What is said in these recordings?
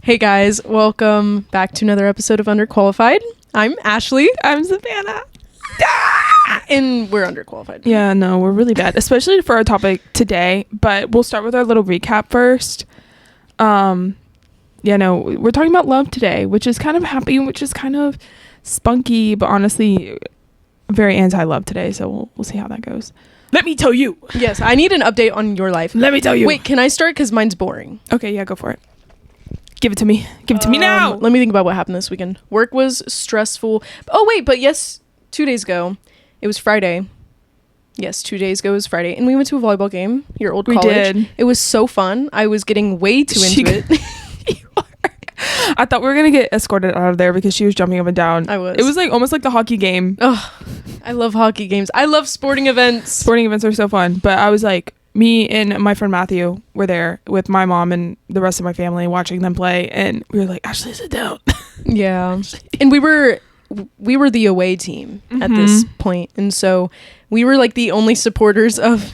Hey guys, welcome back to another episode of Underqualified. I'm Ashley. I'm Savannah. And we're underqualified. Yeah, no, we're really bad, especially for our topic today. But we'll start with our little recap first. We're talking about love today, which is kind of happy, which is kind of spunky, but honestly, very anti-love today. So we'll see how that goes. Let me tell you. Yes, I need an update on your life. Let me tell you. Wait, can I start? Because mine's boring. Okay, yeah, go for it. Give it to me. Give it to me now. Let me think about what happened this weekend. Work was stressful. Oh, wait, but yes, 2 days ago, it was Friday. Yes, 2 days ago was Friday. And we went to a volleyball game, your old college. We did. It was so fun. I was getting way too into it. I thought we were going to get escorted out of there because she was jumping up and down. I was. It was like almost like the hockey game. Oh, I love hockey games. I love sporting events. Sporting events are so fun. But I was like, me and my friend Matthew were there with my mom and the rest of my family watching them play. And we were like, Ashley, sit down. Yeah. And we were the away team at this point. And so we were like the only supporters of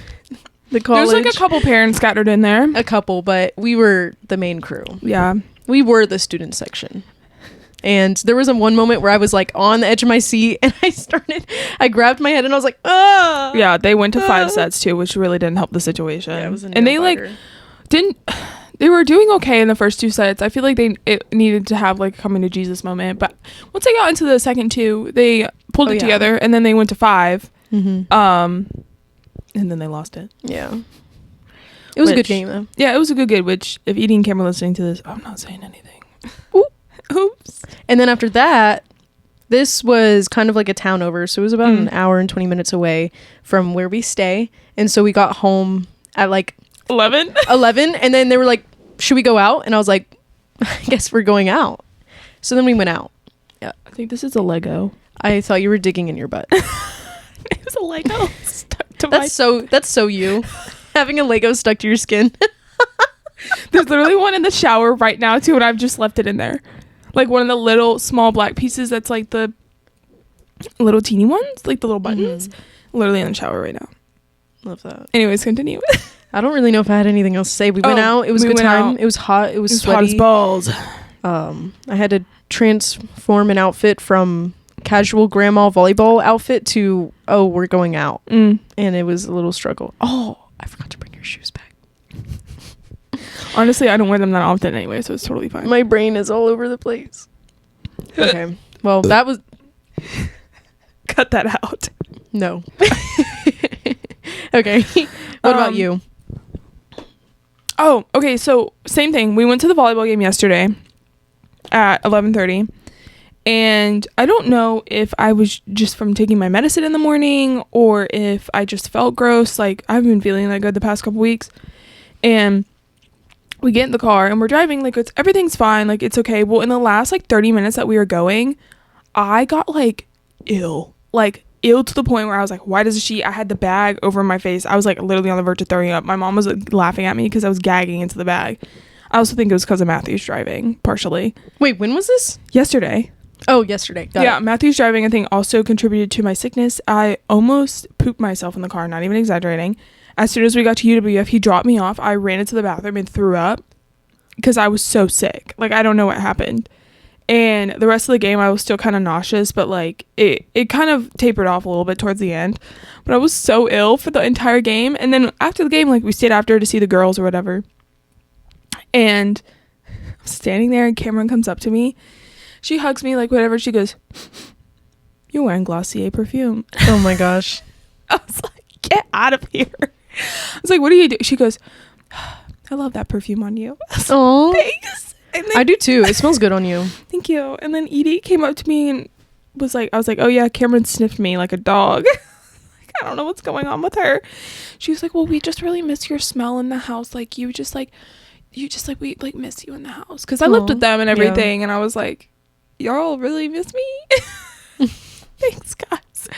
the college. There's like a couple parents scattered in there. A couple, but we were the main crew. Yeah. We were the student section. And there was one moment where I was like on the edge of my seat and I grabbed my head and I was like, ah. Yeah, they went to 5 sets too, which really didn't help the situation. Yeah, it was and they they were doing okay in the first 2 sets. I feel like it needed to have like a coming to Jesus moment. But once they got into the second 2, they pulled it together and then they went to 5. Mm-hmm. And then they lost it. Yeah. It was a good game though. Yeah, it was a good game, which if Edie and Cam are listening to this, I'm not saying anything. Oops. And then after that, this was kind of like a town over. So it was about an hour and 20 minutes away from where we stay. And so we got home at like 11. And then they were like, should we go out? And I was like, I guess we're going out. So then we went out. Yeah. I think this is a Lego. I thought you were digging in your butt. It was a Lego stuck to That's so you. Having a Lego stuck to your skin. There's literally one in the shower right now too, and I've just left it in there. Like one of the little small black pieces that's like the little teeny ones, like the little buttons. Literally in the shower right now. Love that. Anyways, continue. I don't really know if I had anything else to say. We went out. It was a good time. It was hot. It was sweaty. Hot as balls. I had to transform an outfit from casual grandma volleyball outfit to, we're going out. And it was a little struggle. Oh, I forgot to bring your shoes back. Honestly, I don't wear them that often anyway, so it's totally fine. My brain is all over the place. Okay. Well, that was... Cut that out. No. Okay. What about you? Oh, okay. So, same thing. We went to the volleyball game yesterday at 11:30. And I don't know if I was just from taking my medicine in the morning or if I just felt gross. Like, I've been feeling that good the past couple weeks. And we get in the car and we're driving, like everything's fine, like it's okay. Well, in the last like 30 minutes that we were going, I got like ill to the point where I was like, why does she? I had the bag over my face. I was like literally on the verge of throwing up. My mom was like, laughing at me because I was gagging into the bag. I also think it was because of Matthew's driving, partially. Wait, when was this? Yesterday. Oh, yesterday. Got it. Matthew's driving I think also contributed to my sickness. I almost pooped myself in the car, not even exaggerating. As soon as we got to UWF, he dropped me off. I ran into the bathroom and threw up because I was so sick. Like, I don't know what happened. And the rest of the game, I was still kind of nauseous, but like it kind of tapered off a little bit towards the end. But I was so ill for the entire game. And then after the game, like we stayed after to see the girls or whatever. And I'm standing there and Cameron comes up to me. She hugs me, like whatever. She goes, "You're wearing Glossier perfume." Oh my gosh. I was like, get out of here. I was like, what do you do? She goes, I love that perfume on you. Oh, thanks. And then, I do too. It smells good on you. Thank you. And then Edie came up to me and I was like, oh yeah, Cameron sniffed me like a dog. Like, I don't know what's going on with her. She was like, well, we just really miss your smell in the house. Like we like miss you in the house. Because I lived with them and everything. Yeah. And I was like, y'all really miss me? Thanks, guys.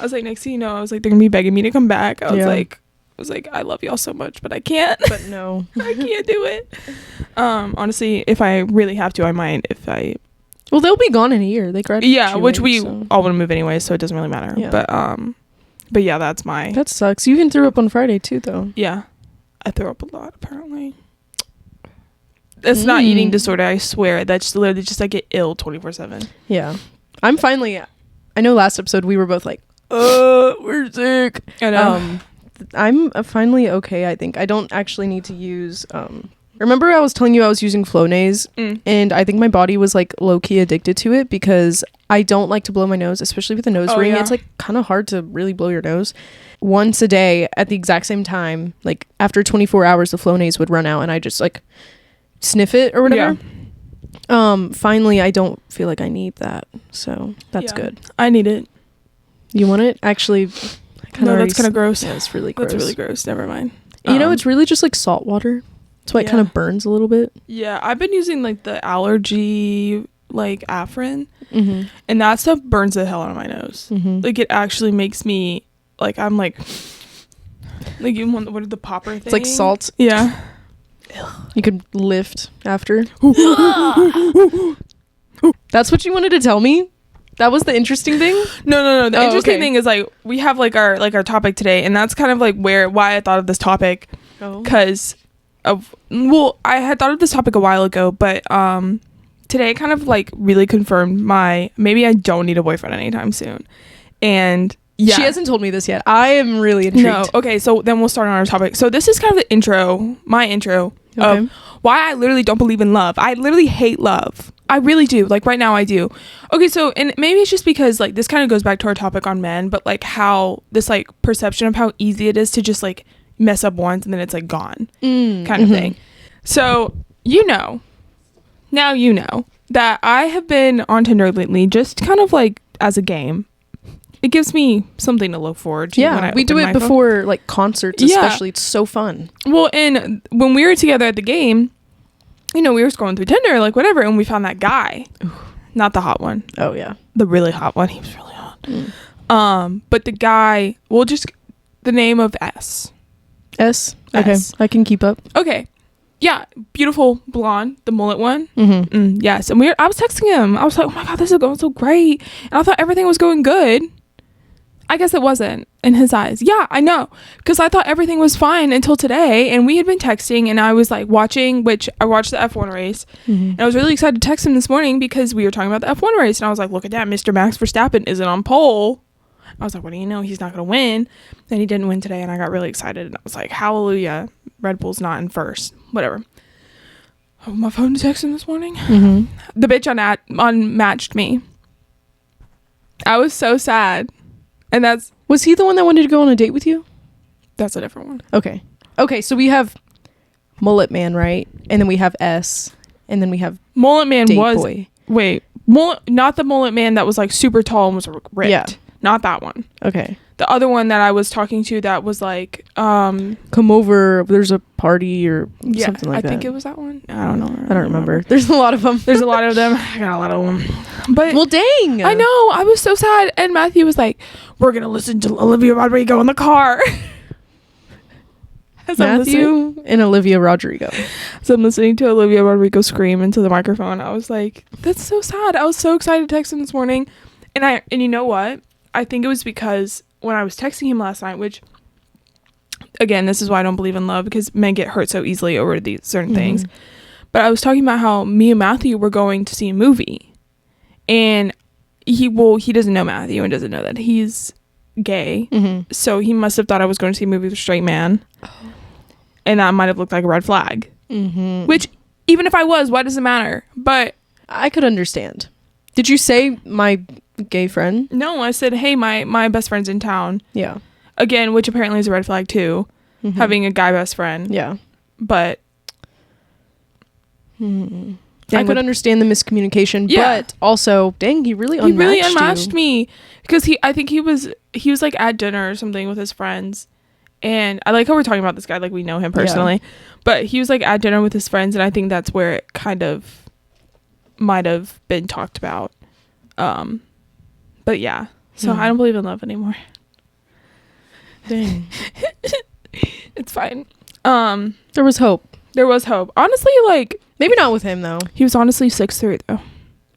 I was like, next thing you know, I was like, they're gonna be begging me to come back. I was like, I love y'all so much, but I can't. But no. I can't do it. Honestly, if I really have to, I might. Well, they'll be gone in a year. They graduate. Yeah, which we all want to move anyway, so it doesn't really matter. Yeah. But yeah, that sucks. You even threw up on Friday too, though. Yeah, I threw up a lot apparently. It's not eating disorder, I swear. That's literally just I get ill 24/7. Yeah. I know last episode we were both like, we're sick. I know. I'm finally okay, I think. I don't actually need to use remember I was telling you I was using Flonase, and I think my body was like low-key addicted to it because I don't like to blow my nose, especially with a nose ring. Yeah. It's like kind of hard to really blow your nose. Once a day at the exact same time, like after 24 hours the Flonase would run out and I just like sniff it or whatever. Yeah. Finally I don't feel like I need that, so that's good. I need it. You want it? Actually, no, that's kind of gross. Yeah, it's really gross. That's really gross. Never mind. You know, it's really just like salt water. That's why it kind of burns a little bit. Yeah, I've been using like the allergy like Afrin, and that stuff burns the hell out of my nose. Like it actually makes me like I'm like you want what are the popper thing? It's like salt. Yeah. You could lift after. That's what you wanted to tell me? That was the interesting thing? No. The interesting thing is like we have like our topic today, and that's kind of like why I thought of this topic. Because I had thought of this topic a while ago, but today kind of like really confirmed maybe I don't need a boyfriend anytime soon. And yeah. She hasn't told me this yet. I am really intrigued. No. Okay, so then we'll start on our topic. So this is kind of the intro, my intro of why I literally don't believe in love. I literally hate love. I really do. Like right now I do. Okay, so and maybe it's just because like this kind of goes back to our topic on men, but like how this like perception of how easy it is to just like mess up once and then it's like gone kind of thing. So now you know that I have been on Tinder lately just kind of like as a game. It gives me something to look forward to. Yeah, we do it before like concerts especially. It's so fun. Well, and when we were together at the game, you know, we were scrolling through Tinder like whatever, and we found that guy. Ooh. Not the hot one. Oh yeah, the really hot one. He was really hot. But the guy, just the name of S. Okay, I can keep up. Okay, yeah, beautiful blonde, the mullet one. Yes, and I was texting him. I was like, oh my god, this is going so great, and I thought everything was going good. I guess it wasn't in his eyes. Yeah, I know, because I thought everything was fine until today, and we had been texting, and I was like I watched the F1 race, and I was really excited to text him this morning because we were talking about the F1 race, and I was like, look at that, Mr. Max Verstappen isn't on pole. I was like, what do you know? He's not going to win. And he didn't win today, and I got really excited, and I was like, hallelujah, Red Bull's not in first. Whatever. Oh, my phone to text him this morning. The bitch unmatched me. I was so sad. And was he the one that wanted to go on a date with you? That's a different one. Okay, so we have Mullet Man, right? And then we have S, and then we have Mullet Man Date was Boy. Wait, not the Mullet Man that was like super tall and was ripped. Yeah. Not that one. Okay. The other one that I was talking to that was like come over, there's a party or something like that. I think it was that one. I don't know. I don't remember. There's a lot of them. There's a lot of them. I got a lot of them. But well, dang. I know. I was so sad. And Matthew was like, we're going to listen to Olivia Rodrigo in the car. Matthew and Olivia Rodrigo. So I'm listening to Olivia Rodrigo scream into the microphone. I was like, that's so sad. I was so excited to text him this morning. And you know what? I think it was because when I was texting him last night, which again, this is why I don't believe in love, because men get hurt so easily over these certain things. But I was talking about how me and Matthew were going to see a movie, and he doesn't know Matthew and doesn't know that he's gay. So he must have thought I was going to see a movie with a straight man. And that might have looked like a red flag. Which, even if I was, why does it matter? But I could understand. Did you say my gay friend? No, I said, hey, my best friend's in town. Yeah. Again, which apparently is a red flag too. Having a guy best friend. Yeah. But I could understand the miscommunication, but also, dang, he really unmatched me. Because I think he was like at dinner or something with his friends. And I like how we're talking about this guy like we know him personally. Yeah. But he was like at dinner with his friends, and I think that's where it kind of might have been talked about. But yeah. So I don't believe in love anymore. Dang. It's fine. There was hope. Honestly, like maybe not with him though. He was honestly 6'3" though.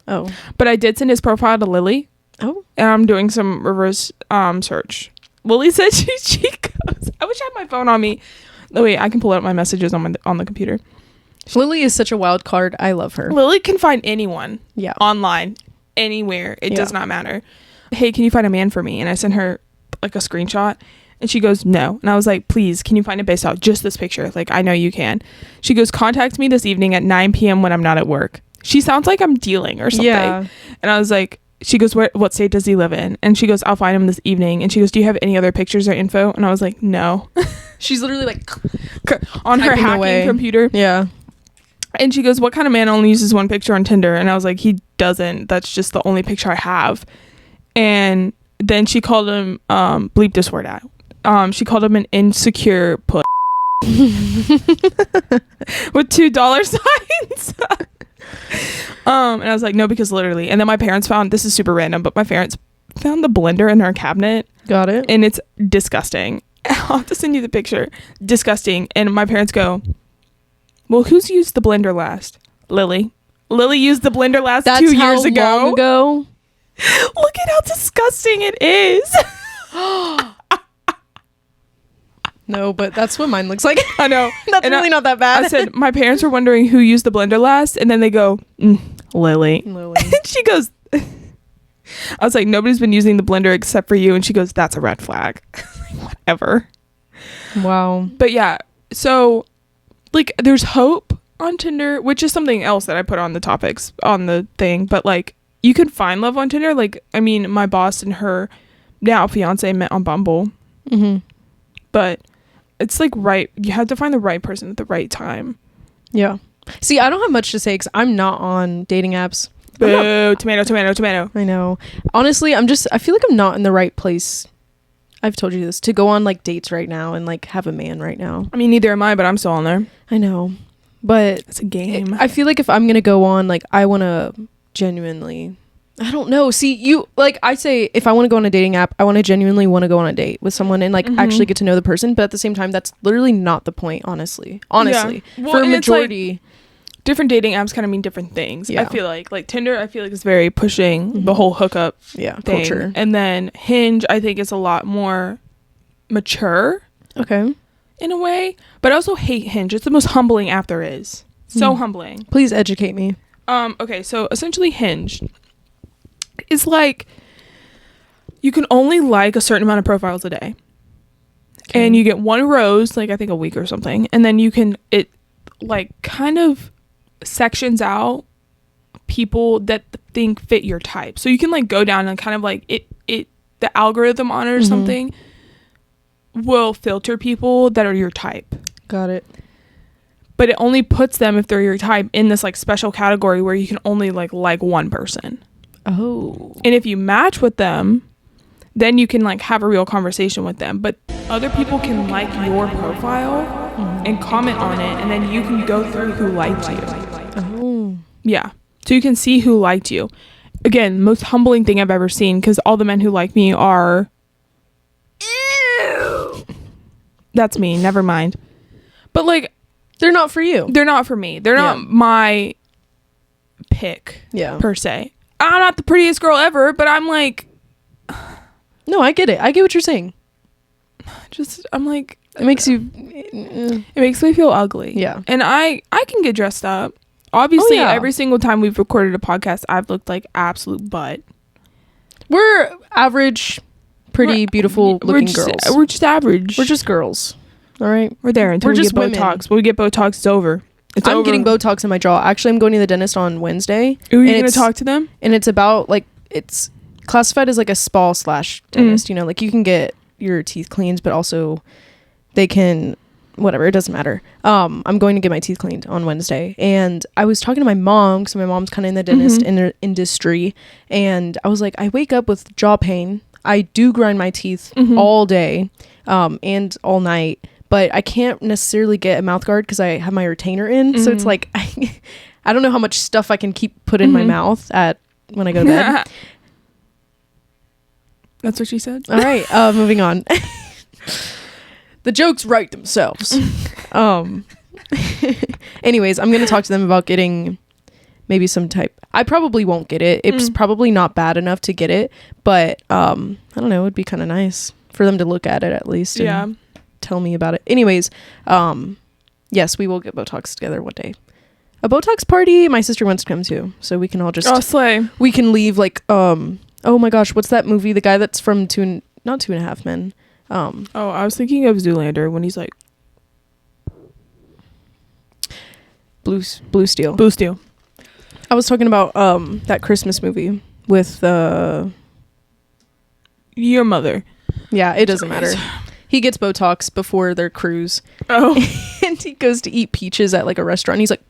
Oh. But I did send his profile to Lily. Oh. And I'm doing some reverse search. Lily said she goes, I wish I had my phone on me. Oh wait, I can pull out my messages on the computer. Lily is such a wild card. I love her. Lily can find anyone. Yeah. Online. Anywhere. It does not matter. Hey, can you find a man for me? And I sent her like a screenshot. And she goes, no. And I was like, please, can you find it based off just this picture? Like, I know you can. She goes, contact me this evening at 9 p.m. when I'm not at work. She sounds like I'm dealing or something. Yeah. And I was like, she goes, what state does he live in? And she goes, I'll find him this evening. And she goes, do you have any other pictures or info? And I was like, no. She's literally like on her hacking computer. Yeah. And she goes, what kind of man only uses one picture on Tinder? And I was like, he doesn't. That's just the only picture I have. And then she called him, bleep this word out. She called him an insecure put with $2 signs. And I was like, no, because literally. And then my parents found, this is super random, but my parents found the blender in our cabinet. Got it. And it's disgusting. I'll have to send you the picture. Disgusting. And my parents go, well, who's used the blender last? Lily. Lily used the blender last 2 years ago. Long ago? Look at how disgusting it is. No, but that's what mine looks like. I know. That's really not that bad. I said, my parents were wondering who used the blender last. And then they go, Lily. And she goes, I was like, nobody's been using the blender except for you. And she goes, that's a red flag. Whatever. Wow. But yeah, so like there's hope on Tinder, which is something else that I put on the topics on the thing. But like you can find love on Tinder. Like, I mean, my boss and her now fiance met on Bumble. Mm-hmm. But it's like you have to find the right person at the right time. Yeah. See, I don't have much to say because I'm not on dating apps. Boo, tomato. I know. Honestly, I feel like I'm not in the right place. I've told you this, to go on like dates right now and like have a man right now. I mean, neither am I, but I'm still on there. I know. But it's a game. I feel like if I'm going to go on, like I want to genuinely, I don't know. See, you, like I say, if I want to go on a dating app, I want to genuinely want to go on a date with someone and like actually get to know the person. But at the same time, that's literally not the point, honestly. Yeah. Well, for a majority. Like, different dating apps kind of mean different things. Yeah. I feel like Tinder, I feel like is very pushing the whole hookup thing. Culture. And then Hinge, I think is a lot more mature. Okay. In a way. But I also hate Hinge. It's the most humbling app there is. So humbling. Please educate me. Okay, so essentially Hinge is like you can only like a certain amount of profiles a day. Okay. And you get one rose, like I think a week or something. And then it like kind of sections out people that think fit your type. So you can like go down and kind of like the algorithm on it or something will filter people that are your type. Got it. But it only puts them, if they're your type, in this like special category where you can only like one person. Oh. And if you match with them, then you can like have a real conversation with them. But other people can like your profile and comment on it, and then you can go through who liked you. Oh. Yeah. So you can see who liked you. Again, most humbling thing I've ever seen, because all the men who like me are... Ew. That's me. Never mind. But like... They're not for you. They're not for me. They're not my pick, per se. I'm not the prettiest girl ever, but I'm like... No, I get it. I get what you're saying. I'm like... It makes you... It makes me feel ugly. Yeah. And I can get dressed up. Obviously, every single time we've recorded a podcast, I've looked like absolute butt. We're average, pretty, beautiful looking girls. We're just average. We're just girls. All right? We're there until we get Botox. When we get Botox, it's over. I'm getting Botox in my jaw. Actually, I'm going to the dentist on Wednesday. Ooh, you're going to talk to them? And it's about, like, it's classified as, like, a spa/dentist. You know, like, you can get your teeth cleaned, but also they can... Whatever, it doesn't matter. I'm going to get my teeth cleaned on Wednesday, and I was talking to my mom because my mom's kind of in the dentist industry, and I was like, I wake up with jaw pain. I do grind my teeth all day and all night, but I can't necessarily get a mouth guard because I have my retainer in. So it's like I don't know how much stuff I can put in my mouth when I go to bed. That's what she said. All right, moving on. The jokes write themselves. Anyways, I'm going to talk to them about getting maybe some type. I probably won't get it. It's probably not bad enough to get it. But I don't know. It would be kind of nice for them to look at it at least. And tell me about it. Anyways, yes, we will get Botox together one day. a Botox party my sister wants to come to, so we can all just slay. We can leave like oh my gosh, what's that movie, the guy that's from not Two and a Half Men, I was thinking of Zoolander when he's like Blue Steel. I was talking about that Christmas movie with your mother. Yeah, it doesn't matter. He gets Botox before their cruise. Oh. And he goes to eat peaches at like a restaurant. He's like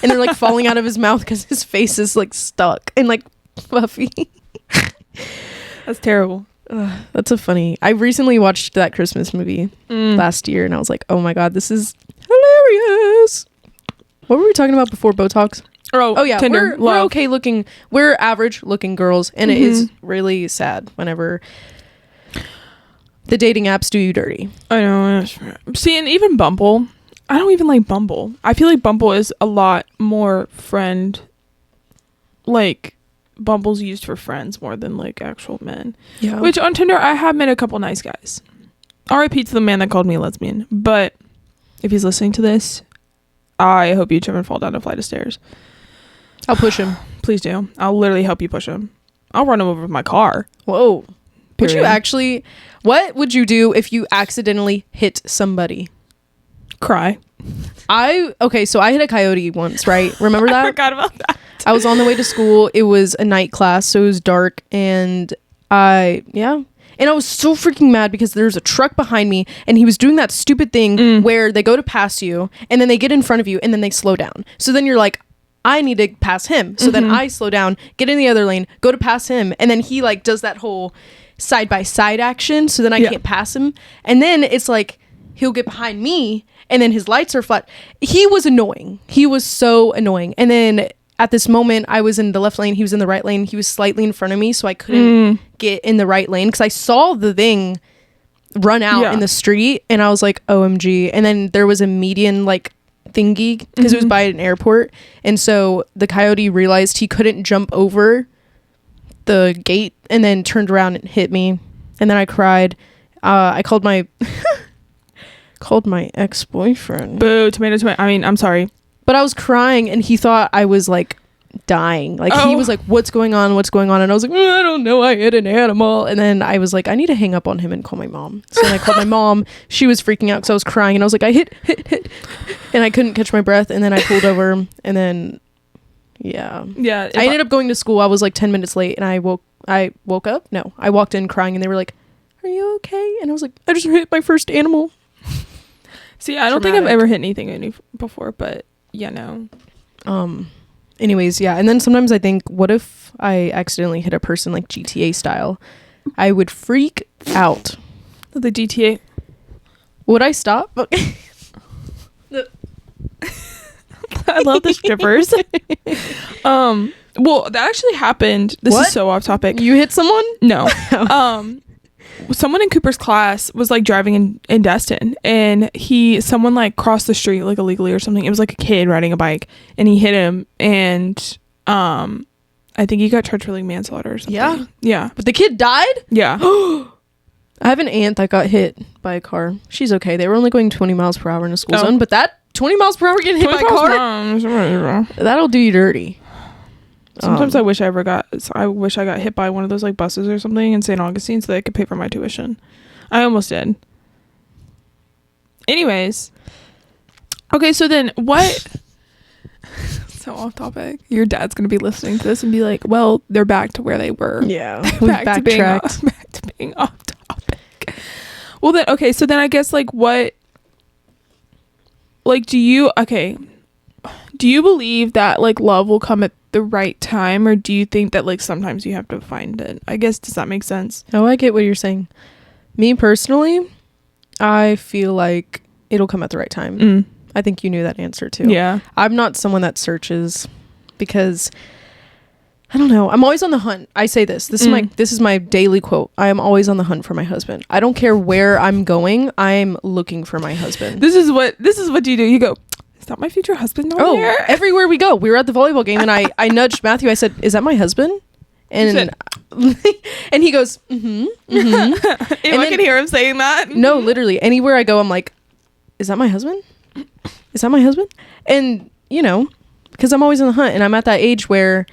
and they're like falling out of his mouth because his face is like stuck and like fluffy. That's terrible. That's I recently watched that Christmas movie last year, and I was like, oh my god, this is hilarious. What were we talking about before Botox? Oh yeah, Tinder, we're okay looking. We're average looking girls, and it is really sad whenever the dating apps do you dirty. I know. See, and even Bumble, I don't even like Bumble. I feel like Bumble is a lot more like Bumble's used for friends more than like actual men. Yeah. Which on Tinder, I have met a couple nice guys. R.I.P. to the man that called me a lesbian. But if he's listening to this, I hope you trip and fall down a flight of stairs. I'll push him. Please do. I'll literally help you push him. I'll run him over with my car. Whoa. Would you actually... What would you do if you accidentally hit somebody? Cry. Okay, so I hit a coyote once, right? Remember that? I forgot about that. I was on the way to school. It was a night class, so it was dark, and I was so freaking mad because there was a truck behind me, and he was doing that stupid thing where they go to pass you, and then they get in front of you, and then they slow down. So then you're like, I need to pass him. So then I slow down, get in the other lane, go to pass him, and then he like does that whole side-by-side action, so then I can't pass him. And then it's like he'll get behind me, and then his lights are flat. He was annoying. He was so annoying. And then at this moment, I was in the left lane, he was in the right lane. He was slightly in front of me, so I couldn't get in the right lane because I saw the thing run out in the street, and I was like, OMG. And then there was a median like thingy because it was by an airport, and so the coyote realized he couldn't jump over the gate and then turned around and hit me, and then I cried. I called my ex-boyfriend. Boo, tomato. I mean, I'm sorry, but I was crying, and he thought I was like dying. Like he was like, what's going on? And I was like, I don't know, I hit an animal. And then I was like, I need to hang up on him and call my mom. So then I called my mom. She was freaking out because I was crying, and I was like, I hit and I couldn't catch my breath. And then I pulled over, and then I ended up going to school. I was like 10 minutes late, and I woke up. No, I walked in crying, and they were like, are you okay? And I was like, I just hit my first animal. See, I don't think I've ever hit anything before, but no. Anyways, and then sometimes I think, what if I accidentally hit a person like GTA style? I would freak out. The GTA. Would I stop? I love the strippers. Well, that actually happened. This is so off topic. You hit someone? No. Someone in Cooper's class was like driving in Destin, and someone like crossed the street like illegally or something. It was like a kid riding a bike, and he hit him, and I think he got charged for like manslaughter or something. Yeah. But the kid died? Yeah. I have an aunt that got hit by a car. She's okay. They were only going 20 miles per hour in a school zone, but that 20 miles per hour getting hit by a car, that'll do you dirty. Sometimes I wish I got hit by one of those like buses or something in St. Augustine so that I could pay for my tuition. I almost did. Anyways. Okay, so then what? So off topic. Your dad's going to be listening to this and be like, well, they're back to where they were. Yeah. Back to being off topic. Well then, okay, so then I guess like what, like do you believe that like love will come at the right time, or do you think that like sometimes you have to find it? I guess, does that make sense? Oh, I get what you're saying. Me personally, I feel like it'll come at the right time. I think you knew that answer too. Yeah. I'm not someone that searches because I don't know. I'm always on the hunt. I say this. This is my daily quote. I am always on the hunt for my husband. I don't care where I'm going. I'm looking for my husband. This is what you do. You go, is that my future husband over here? Everywhere we go. We were at the volleyball game, and I nudged Matthew. I said, is that my husband? And and he goes, and I can hear him saying that. No, literally. Anywhere I go, I'm like, is that my husband? Is that my husband? And you know, because I'm always in the hunt, and I'm at that age where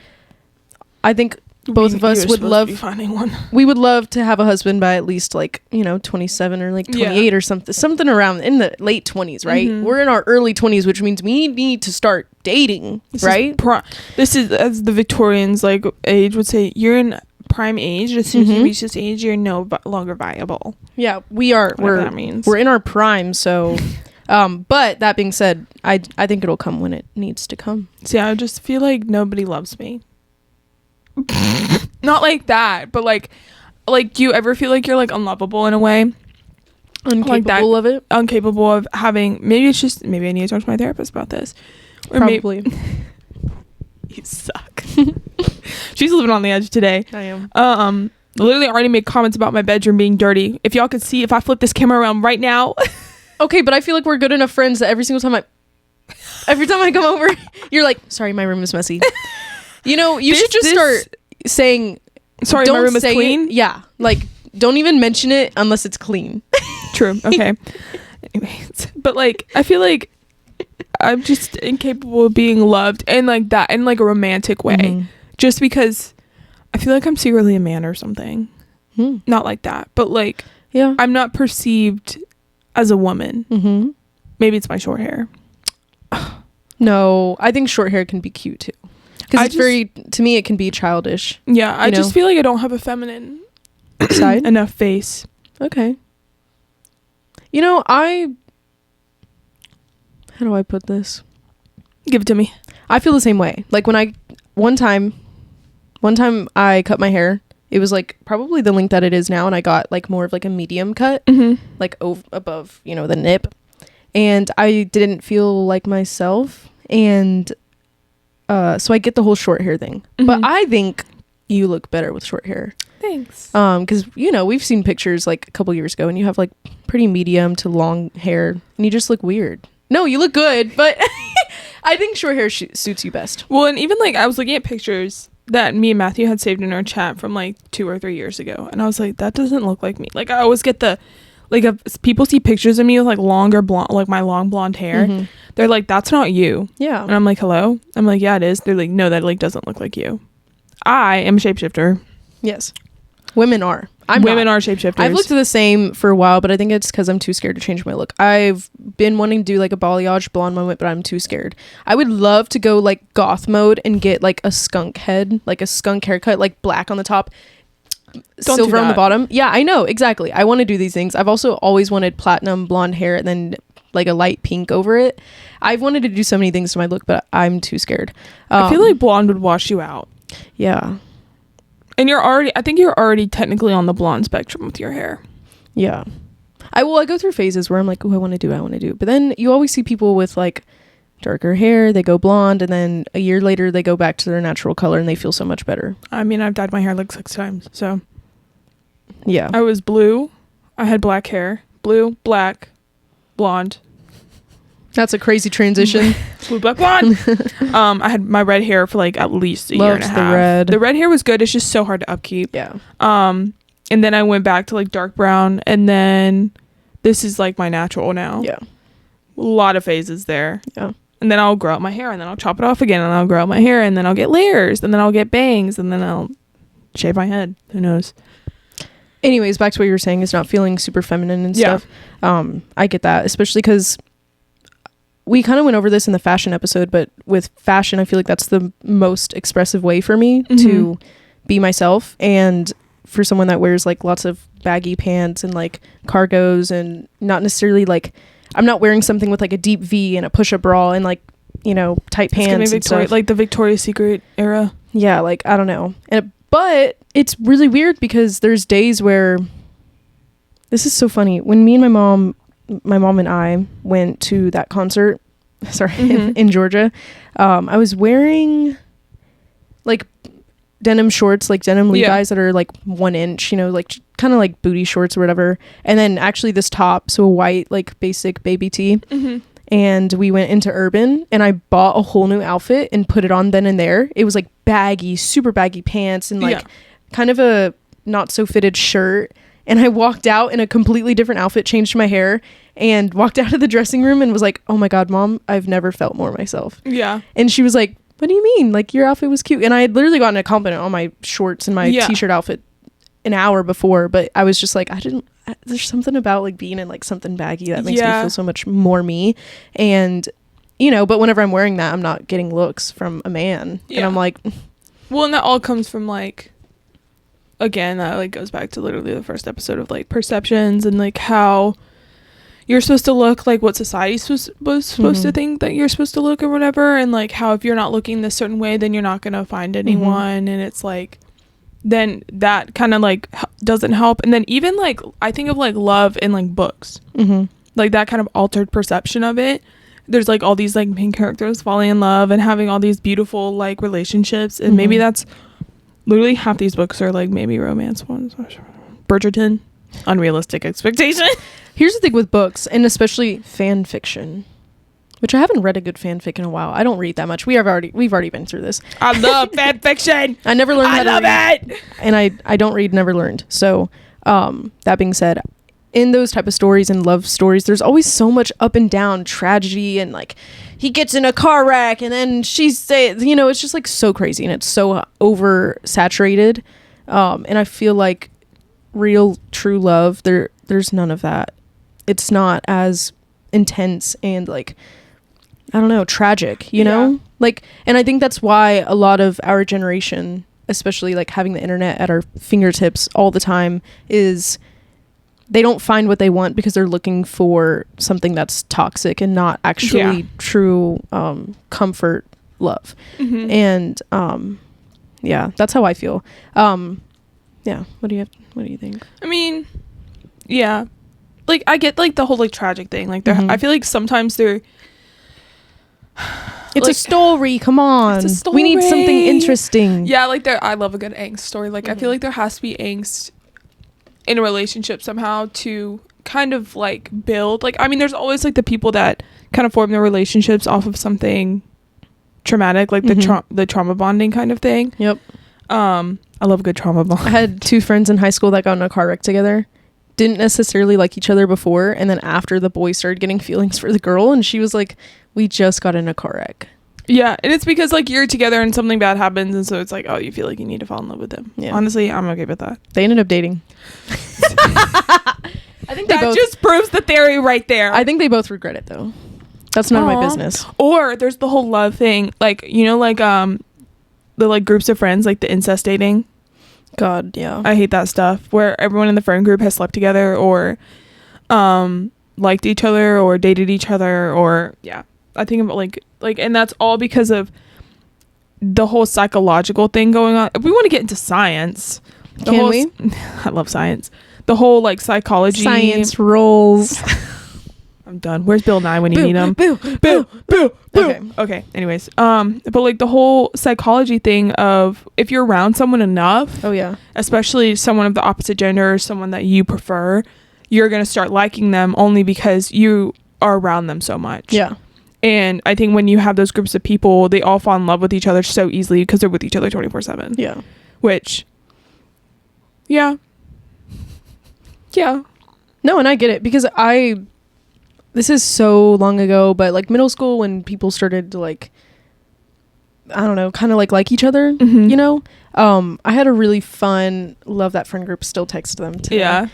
I think both of us would love finding one. We would love to have a husband by at least like, 27 or like 28 or something around in the late 20s, right? We're in our early 20s, which means we need to start dating, right? This is, as the Victorians like age would say, you're in prime age. As soon as you reach this age, you're no longer viable. Yeah, we are. That means. We're in our prime, so but that being said, I think it'll come when it needs to come. See, I just feel like nobody loves me. Not like that, but like do you ever feel like you're like unlovable in a way? Incapable of it? Incapable of having, maybe I need to talk to my therapist about this. Or probably. You suck. She's living on the edge today. I am. Literally already made comments about my bedroom being dirty. If y'all could see, if I flip this camera around right now. Okay, but I feel like we're good enough friends that every time I come over, you're like, sorry, my room is messy. You should just start saying, sorry, my room is clean. Yeah, like don't even mention it unless it's clean. True. Okay. Anyways, but like I feel like I'm just incapable of being loved and like that in like a romantic way, just because I feel like I'm secretly a man or something. Not like that, but like I'm not perceived as a woman. Maybe it's my short hair. No, I think short hair can be cute too. Because to me, it can be childish. Yeah, I just feel like I don't have a feminine side enough face. Okay. How do I put this? Give it to me. I feel the same way. Like when one time I cut my hair, it was like probably the length that it is now, and I got like more of like a medium cut, like above, the nip, and I didn't feel like myself, and so I get the whole short hair thing. But I think you look better with short hair. Thanks. Because we've seen pictures like a couple years ago, and you have like pretty medium to long hair, and you just look weird. No, you look good, but I think short hair suits you best. Well, and even like I was looking at pictures that me and Matthew had saved in our chat from like 2 or 3 years ago, and I was like, that doesn't look like me. Like I always get the like if people see pictures of me with like longer blonde, like my long blonde hair, they're like, that's not you. Yeah. And I'm like, hello? I'm like, yeah, it is. They're like, no, that like doesn't look like you. I am a shapeshifter. Yes. Women are. Women are shapeshifters. I've looked the same for a while, but I think it's because I'm too scared to change my look. I've been wanting to do like a balayage blonde moment, but I'm too scared. I would love to go like goth mode and get like a skunk head, like a skunk haircut, like black on the top, silver on the bottom. Yeah, I know. Exactly. I want to do these things. I've also always wanted platinum blonde hair and then like a light pink over it. I've wanted to do so many things to my look, but I'm too scared. I feel like blonde would wash you out. Yeah. And I think you're already technically on the blonde spectrum with your hair. Yeah. I go through phases where I'm like, oh, I want to do. But then you always see people with like darker hair, they go blonde, and then a year later they go back to their natural color and they feel so much better. I mean, I've dyed my hair like 6 times, so. Yeah. I was blue. I had black hair. Blue, black, blonde. That's a crazy transition. Blue, black, blonde. I had my red hair for like at least a year and a half. The red hair was good. It's just so hard to upkeep. Yeah. And then I went back to like dark brown, and then this is like my natural now. Yeah. A lot of phases there. Yeah. And then I'll grow out my hair, and then I'll chop it off again, and I'll grow out my hair, and then I'll get layers, and then I'll get bangs, and then I'll shave my head. Who knows? Anyways, back to what you were saying, is not feeling super feminine and stuff. I get that, especially because we kind of went over this in the fashion episode, but with fashion, I feel like that's the most expressive way for me to be myself. And for someone that wears like lots of baggy pants and like cargos, and not necessarily like, I'm not wearing something with like a deep V and a push-up bra and like, tight pants and stuff. Like the Victoria's Secret era. Yeah, like, I don't know. But it's really weird because there's days where, this is so funny, when me and my mom and I went to that concert, in Georgia, I was wearing like denim shorts, like denim Levi's that are like 1 inch, like kind of like booty shorts or whatever, and then actually this top, so a white like basic baby tee. And we went into Urban, and I bought a whole new outfit and put it on then and there. It was like baggy, super baggy pants, and like kind of a not so fitted shirt. And I walked out in a completely different outfit, changed my hair, and walked out of the dressing room and was like, oh my God, Mom, I've never felt more myself. Yeah. And she was like, what do you mean? Like, your outfit was cute. And I had literally gotten a compliment on my shorts and my t-shirt outfit an hour before, but I was just like, there's something about like being in like something baggy that makes me feel so much more me. And, you know, but whenever I'm wearing that, I'm not getting looks from a man. And I'm like, well, and that all comes from like, again, that like goes back to literally the first episode of like perceptions and like how you're supposed to look, like what society was supposed to think that you're supposed to look or whatever, and like how if you're not looking this certain way, then you're not gonna find anyone, and it's like, then that kind of like doesn't help. And then even like I think of like love in like books, like that kind of altered perception of it. There's like all these like main characters falling in love and having all these beautiful like relationships, and maybe that's literally half these books are like maybe romance ones. Bridgerton, unrealistic expectation. Here's the thing with books, and especially fan fiction, which I haven't read a good fanfic in a while. I don't read that much. We've already been through this. I love fan fiction. I never learned how to read. I love it. And I don't read, never learned. So that being said, in those type of stories and love stories, there's always so much up and down tragedy, and like he gets in a car wreck and then you know, it's just like so crazy and it's so oversaturated. And I feel like real true love, there's none of that. It's not as intense and like, I don't know, tragic, you know? Like, and I think that's why a lot of our generation, especially like having the internet at our fingertips all the time, is they don't find what they want because they're looking for something that's toxic and not actually true comfort love. And that's how I feel. What do you think? I mean, yeah, like I get like the whole like tragic thing, like I feel like sometimes they're it's like, a story, come on, it's a story. We need something interesting. Like I love a good angst story. Like I feel like there has to be angst in a relationship somehow to kind of like build, like, I mean, there's always like the people that kind of form their relationships off of something traumatic, like the trauma bonding kind of thing. I love a good trauma bond. I had 2 friends in high school that got in a car wreck together. Didn't necessarily like each other before, and then after, the boy started getting feelings for the girl, and she was like, we just got in a car wreck. Yeah, and it's because like you're together and something bad happens, and so it's like, oh, you feel like you need to fall in love with them. Yeah. Honestly, I'm okay with that. They ended up dating. I think that just proves the theory right there. I think they both regret it though. That's none of my business. Or there's the whole love thing, like, you know, like the like groups of friends, like the incest dating. God, yeah. I hate that stuff where everyone in the friend group has slept together or liked each other or dated each other, or I think about like and that's all because of the whole psychological thing going on. If we want to get into science, can we? I love science. The whole like psychology. Science rolls. I'm done. Where's Bill Nye when you need him? Boo. Okay. Anyways, but like the whole psychology thing of if you're around someone enough, especially someone of the opposite gender or someone that you prefer, you're gonna start liking them only because you are around them so much. Yeah. And I think when you have those groups of people, they all fall in love with each other so easily because they're with each other 24/7. Yeah. Which, yeah. No, and I get it because this is so long ago, but like middle school when people started to like, I don't know, kind of like each other, you know? I had a really fun, love that friend group, still text them today. Yeah.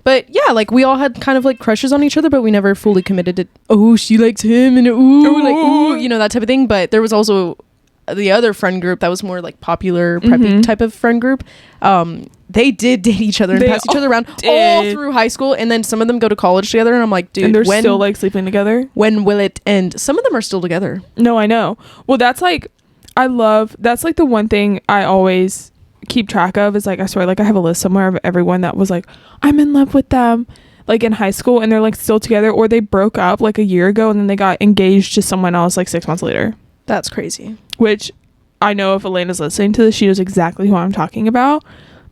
But yeah, like we all had kind of like crushes on each other, but we never fully committed to, oh, she likes him and ooh, you know, that type of thing. But there was also the other friend group that was more like popular preppy type of friend group. They did date each other and pass each other around all through high school, and then some of them go to college together, and I'm like, dude, and they're still like sleeping together. When will it end? Some of them are still together. No, I know. Well, that's like, that's like the one thing I always keep track of is like, I swear, like I have a list somewhere of everyone that was like, I'm in love with them, like in high school, and they're like still together, or they broke up like a year ago and then they got engaged to someone else like 6 months later. That's crazy. Which I know if Elena's listening to this, she knows exactly who I'm talking about.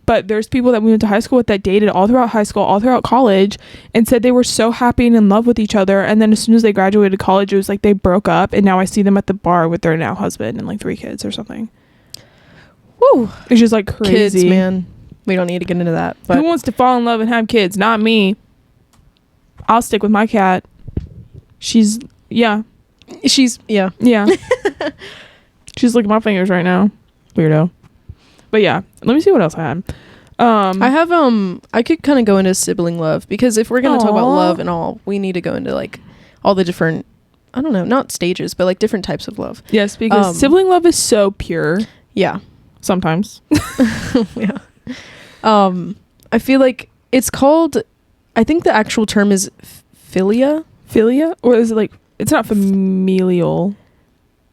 But there's people that we went to high school with that dated all throughout high school, all throughout college, and said they were so happy and in love with each other. And then as soon as they graduated college, it was like they broke up, and now I see them at the bar with their now husband and like 3 kids or something. Woo! It's just like crazy. Kids, man. We don't need to get into that. But who wants to fall in love and have kids? Not me. I'll stick with my cat. She's yeah. She's licking my fingers right now. Weirdo. But yeah, let me see what else I had. I have I could kind of go into sibling love, because if we're gonna talk about love and all, we need to go into like all the different, I don't know, not stages, but like different types of love. Yes, because sibling love is so pure. Yeah. Sometimes. Yeah. I feel like it's called, I think the actual term is philia. Philia? Or is it like, it's not familial?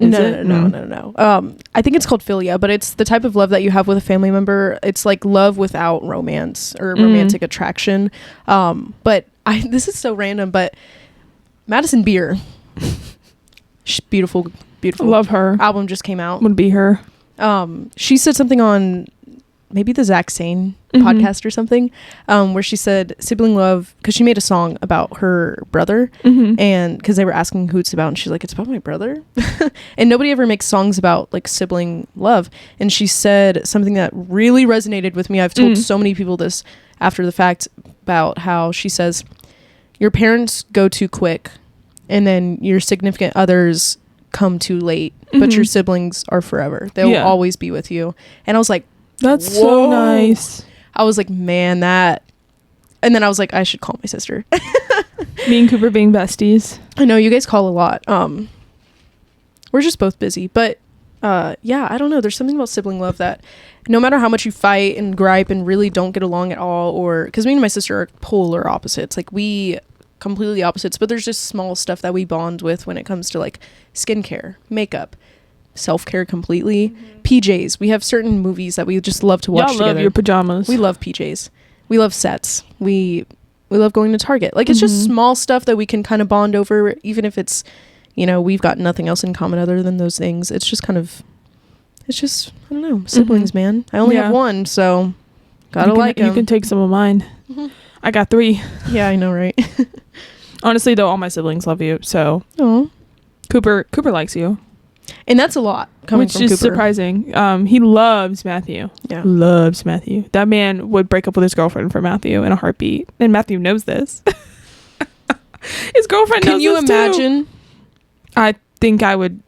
No. I think it's called philia, but it's the type of love that you have with a family member. It's like love without romance or romantic attraction. But this is so random, but Madison Beer, she's beautiful. Love her. Album just came out. Would be her. She said something on maybe the Zach Sane podcast or something, where she said sibling love, because she made a song about her brother, and because they were asking who it's about, and she's like, it's about my brother. And nobody ever makes songs about like sibling love, and she said something that really resonated with me. I've told so many people this after the fact, about how she says your parents go too quick and then your significant others come too late, but your siblings are forever. They'll always be with you. And I was like, that's so nice. I was like, man, that. And then I was like, I should call my sister. Me and Cooper being besties. I know you guys call a lot. We're just both busy, but yeah, I don't know, there's something about sibling love that no matter how much you fight and gripe and really don't get along at all, or because me and my sister are polar opposites, like we completely opposites, but there's just small stuff that we bond with when it comes to like skincare, makeup, self-care completely, PJs. We have certain movies that we just love to watch together. Love your pajamas. We love PJs. We love sets. We love going to Target. Like, it's just small stuff that we can kind of bond over, even if it's, you know, we've got nothing else in common other than those things. It's just kind of, it's just, I don't know, siblings, man. I only have one, so gotta like them. You can take some of mine. I got 3. Yeah, I know, right? Honestly, though, all my siblings love you, so. Oh. Cooper likes you. And that's a lot coming from Cooper. Which is surprising. He loves Matthew. Yeah. Loves Matthew. That man would break up with his girlfriend for Matthew in a heartbeat. And Matthew knows this. His girlfriend knows this too. Can you imagine? I think I would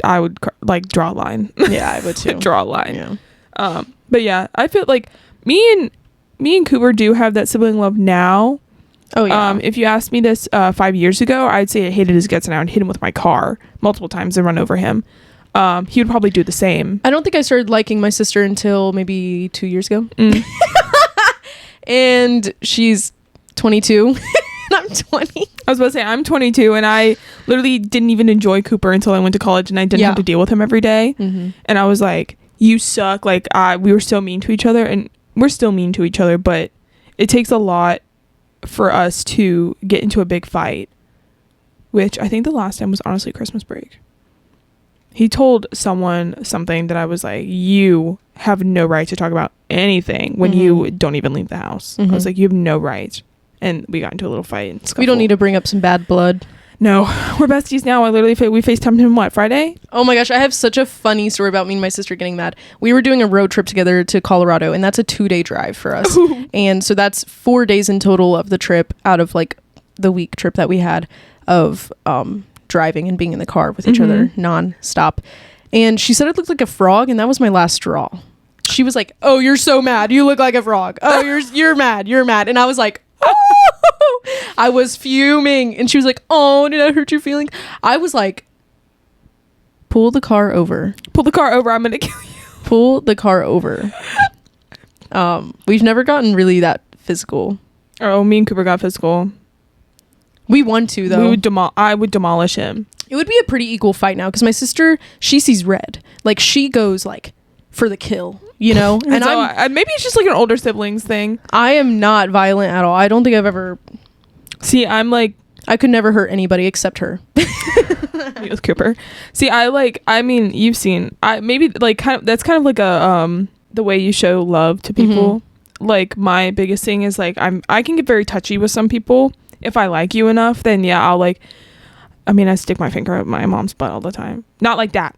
like draw a line. Yeah, I would too. Draw a line. Yeah. But yeah, I feel like me and Cooper do have that sibling love now. Oh yeah. If you asked me this 5 years ago, I'd say I hated his guts and I would hit him with my car multiple times and run over him. He would probably do the same. I don't think I started liking my sister until maybe 2 years ago. And she's 22 and I'm 20. I was about to say, I'm 22 and I literally didn't even enjoy Cooper until I went to college and I didn't have to deal with him every day. And I was like, you suck. Like, we were so mean to each other, and we're still mean to each other, but it takes a lot for us to get into a big fight, which I think the last time was honestly Christmas break. He told someone something that I was like, you have no right to talk about anything when you don't even leave the house. I was like, you have no right. And we got into a little fight and scuffle. We don't need to bring up some bad blood. No, we're besties now. I literally we FaceTimed him Friday? Oh my gosh, I have such a funny story about me and my sister getting mad. We were doing a road trip together to Colorado, and that's a 2-day drive for us. And so that's 4 days in total of the trip out of like the week trip that we had of driving and being in the car with each other non-stop. And she said I looked like a frog, and that was my last straw. She was like, oh, you're so mad, you look like a frog. Oh, you're mad, and I was like, oh, I was fuming. And she was like, oh, did I hurt your feelings? I was like, pull the car over, I'm gonna kill you. Pull the car over. We've never gotten really that physical. Oh, me and Cooper got physical. We want to, though. I would demolish him. It would be a pretty equal fight now, because my sister, she sees red. Like, she goes like for the kill, you know. And so maybe it's just like an older siblings thing. I am not violent at all. I don't think I've ever. See, I'm like, I could never hurt anybody except her. With Cooper. See, I mean, you've seen. Maybe like that's kind of like a the way you show love to people. Like, my biggest thing is like I can get very touchy with some people. If I like you enough, then yeah, I'll like. I mean, I stick my finger up my mom's butt all the time. Not like that.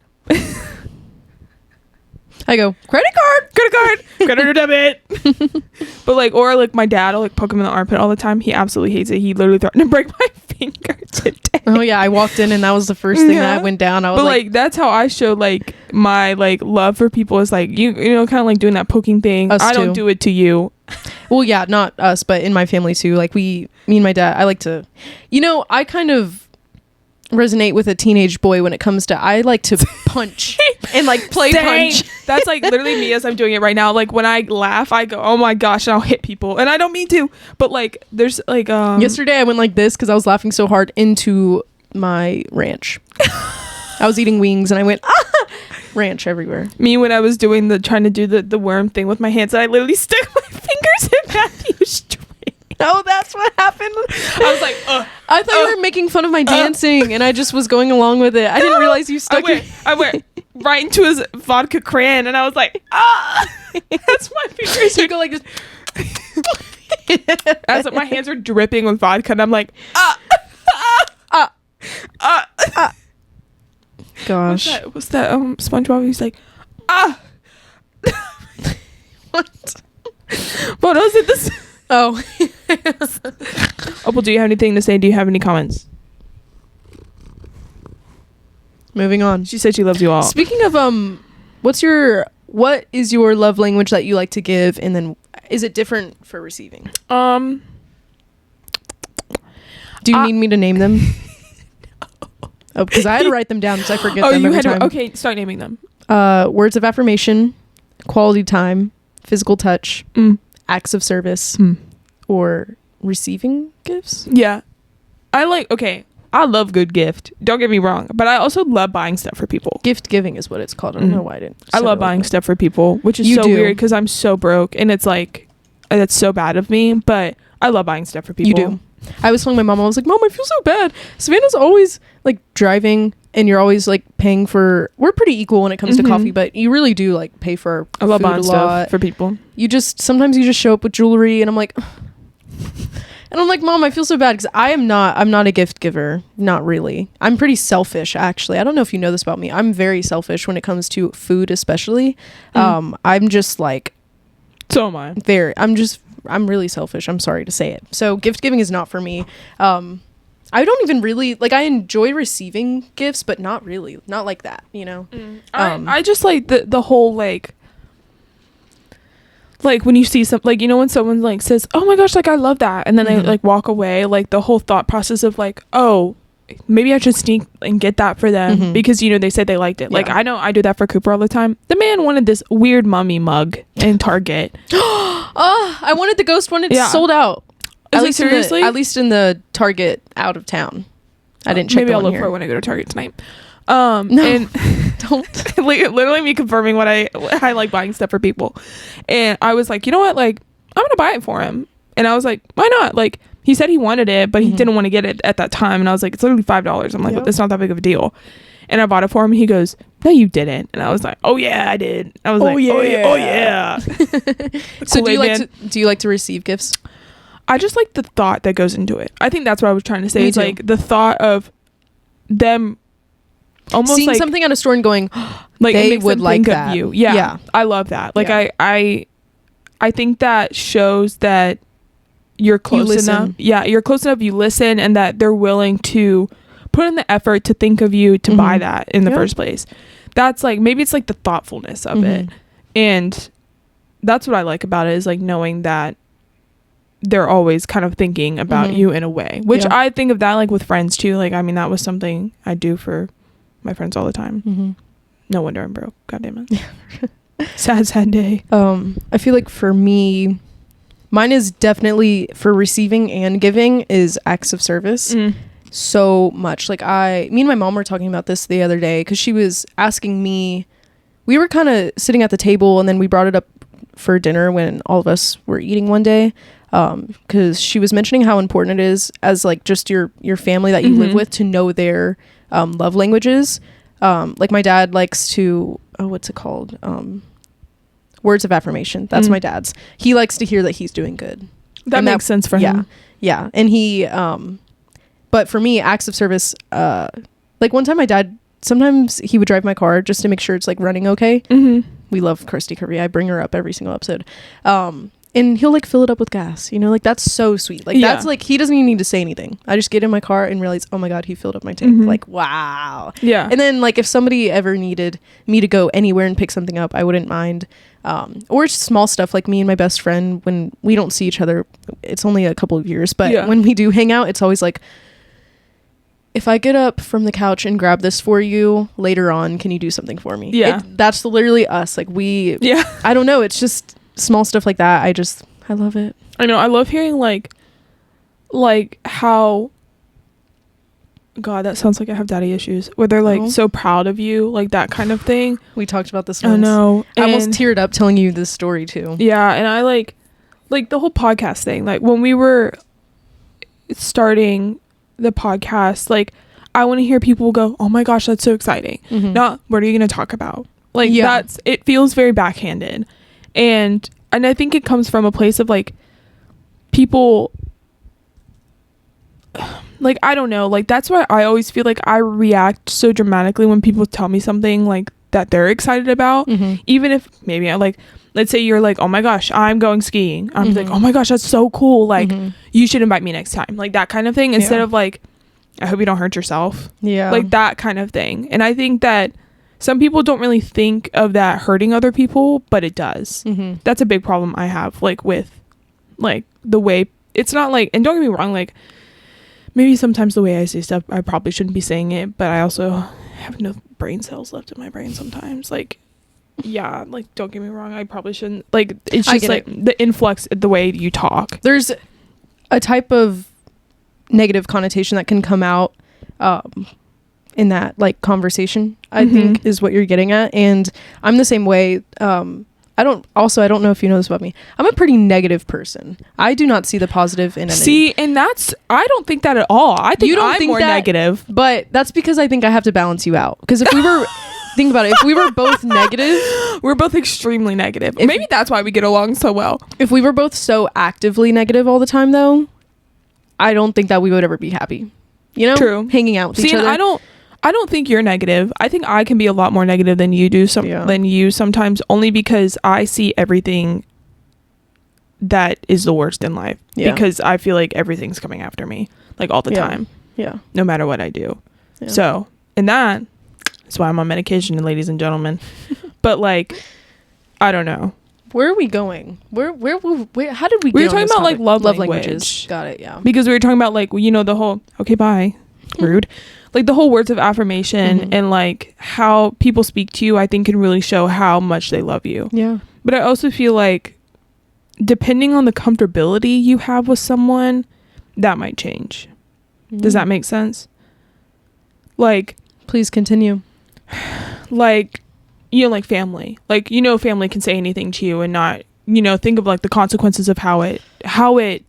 I go, credit card, or debit. But like, or like my dad will like poke him in the armpit all the time. He absolutely hates it. He literally threatened to break my finger today. Oh yeah, I walked in and that was the first thing that went down. I was like that's how I show like my like love for people is like you know kind of like doing that poking thing. I don't do it to you. Well, yeah, not us, but in my family too. Like me and my dad, I like to, I kind of resonate with a teenage boy when it comes to I like to punch and like play punch. That's like literally me as I'm doing it right now. Like when I laugh, I go, oh my gosh, and I'll hit people, and I don't mean to, but like there's like yesterday I went like this because I was laughing so hard into my ranch. I was eating wings and I went ranch everywhere. Me when I was trying to do the worm thing with my hands, and I literally stuck my fingers in Matthew's drink. Oh, that's what happened. I was like, I thought you were making fun of my dancing, and I just was going along with it. I didn't realize you stuck. I went right into his vodka cran, and I was like, that's my fingers. You go like this. As my hands are dripping with vodka, and I'm like, Gosh. What's that? SpongeBob. He's like, What? What was it? This. Oh. Opal, do you have anything to say? Do you have any comments? Moving on. She said she loves you all. Speaking of what is your love language that you like to give, and then is it different for receiving? Do you need me to name them? Oh, because I had to write them down because I forget them every time. Okay, start naming them. Words of affirmation, quality time, physical touch, acts of service, or receiving gifts. Yeah, I love good gift. Don't get me wrong, but I also love buying stuff for people. Gift giving is what it's called. I don't know why I didn't. I love buying stuff for people, which is weird because I'm so broke, and it's like that's so bad of me. But I love buying stuff for people. You do. I was telling my mom, I was like, Mom, I feel so bad. Savannah's always like driving, and you're always like paying for. We're pretty equal when it comes to coffee, but you really do like pay for. I love buying stuff for people. Sometimes you just show up with jewelry, and I'm like. And I'm like, Mom, I feel so bad because I'm not a gift giver. Not really. I'm pretty selfish, actually. I don't know if you know this about me. I'm very selfish when it comes to food, especially. I'm just like. So am I. I'm really selfish. I'm sorry to say it. So gift giving is not for me. I don't even really like. I enjoy receiving gifts, but not really. Not like that. I just like the whole like when you see some like when someone like says, oh my gosh, like I love that, and then they like walk away, like the whole thought process of like, oh, maybe I should sneak and get that for them because they said they liked it. Like I know I do that for Cooper all the time. The man wanted this weird mummy mug in Target. I wanted the ghost one. It's sold out. Seriously? At least in the Target out of town. I didn't check. Maybe I'll look here. for it when I go to Target tonight. No, and don't. Literally me confirming what I like buying stuff for people. And I was like, you know what? Like, I'm going to buy it for him. And I was like, why not? Like, he said he wanted it, but he didn't want to get it at that time. And I was like, it's literally $5. I'm like, it's not that big of a deal. And I bought it for him. And he goes, no, you didn't. And I was like, oh yeah, I did. I was oh yeah. So do you like to receive gifts? I just like the thought that goes into it. I think that's what I was trying to say. Me it's too. like the thought of them almost seeing like something on a store and going, like they it makes would them like think that. of you. Yeah, I love that. Like I think that shows that you're close enough. Yeah, you're close enough. You listen, and that they're willing to put in the effort to think of you to buy that in the first place. That's like maybe it's like the thoughtfulness of it, and that's what I like about it is like knowing that they're always kind of thinking about you in a way, which I think of that like with friends too. Like I mean that was something I do for my friends all the time. No wonder I'm broke. God damn it. sad day. I feel like for me, mine is definitely for receiving and giving is acts of service. So much. Like me and my mom were talking about this the other day because she was asking me, we were kind of sitting at the table and then we brought it up for dinner when all of us were eating one day. Because she was mentioning how important it is as like just your family that you live with to know their love languages. Like my dad likes to what's it called? Words of affirmation. That's my dad's. He likes to hear that he's doing good. That makes sense for him. Yeah. And he but for me, acts of service, like one time my dad, sometimes he would drive my car just to make sure it's like running okay. we love Krusty Kirby. I bring her up every single episode. And he'll like fill it up with gas, you know, like that's so sweet. Like that's like, he doesn't even need to say anything. I just get in my car and realize, oh my God, he filled up my tank. Like, wow. Yeah. And then like if somebody ever needed me to go anywhere and pick something up, I wouldn't mind. Or just small stuff, like me and my best friend, when we don't see each other, it's only a couple of years, but when we do hang out, it's always like, if I get up from the couch and grab this for you later on, can you do something for me? Yeah. That's literally us. Like I don't know. It's just small stuff like that. I love it. I know. I love hearing like how, God, that sounds like I have daddy issues, where they're like so proud of you, like that kind of thing. We talked about this once. I know. I almost teared up telling you this story too. Yeah. And I like the whole podcast thing, like when we were starting the podcast, like I want to hear people go, oh my gosh, that's so exciting. Not, what are you going to talk about? Like it feels very backhanded. And I think it comes from a place of like people, like, I don't know, like that's why I always feel like I react so dramatically when people tell me something like that they're excited about. Even if maybe I like, let's say you're like, oh my gosh, I'm going skiing. I'm like, oh my gosh, that's so cool. Like you should invite me next time. Like that kind of thing, instead of like, I hope you don't hurt yourself. Yeah. Like that kind of thing. And I think that some people don't really think of that hurting other people, but it does. That's a big problem I have, like with like the way, it's not like, and don't get me wrong, like maybe sometimes the way I say stuff, I probably shouldn't be saying it, but I also have no brain cells left in my brain sometimes. Like, yeah, like don't get me wrong, I probably shouldn't, like it's just like the influx, the way you talk. There's a type of negative connotation that can come out in that like conversation, I think is what you're getting at. And I'm the same way. I don't know if you know this about me. I'm a pretty negative person. I do not see the positive in anything. See, and that's, I don't think that at all. I think I'm more negative. But that's because I think I have to balance you out. Because if we were, think about it, if we were both negative. We're both extremely negative. Maybe that's why we get along so well. If we were both so actively negative all the time though, I don't think that we would ever be happy. You know? True. Hanging out with each other. I don't think you're negative. I think I can be a lot more negative than you do than you sometimes, only because I see everything that is the worst in life. Yeah. Because I feel like everything's coming after me, like all the time. Yeah. No matter what I do. Yeah. So, and that's why I'm on medication, ladies and gentlemen. But like, I don't know. Where are we going? Where how did we were talking about like love languages. Got it. Yeah. Because we were talking about like, you know, the whole, okay, bye. Rude. Like the whole words of affirmation and like how people speak to you, I think can really show how much they love you. Yeah. But I also feel like depending on the comfortability you have with someone, that might change. Does that make sense? Like, please continue. Like, you know, like family. Like, you know, family can say anything to you and not, you know, think of like the consequences of how it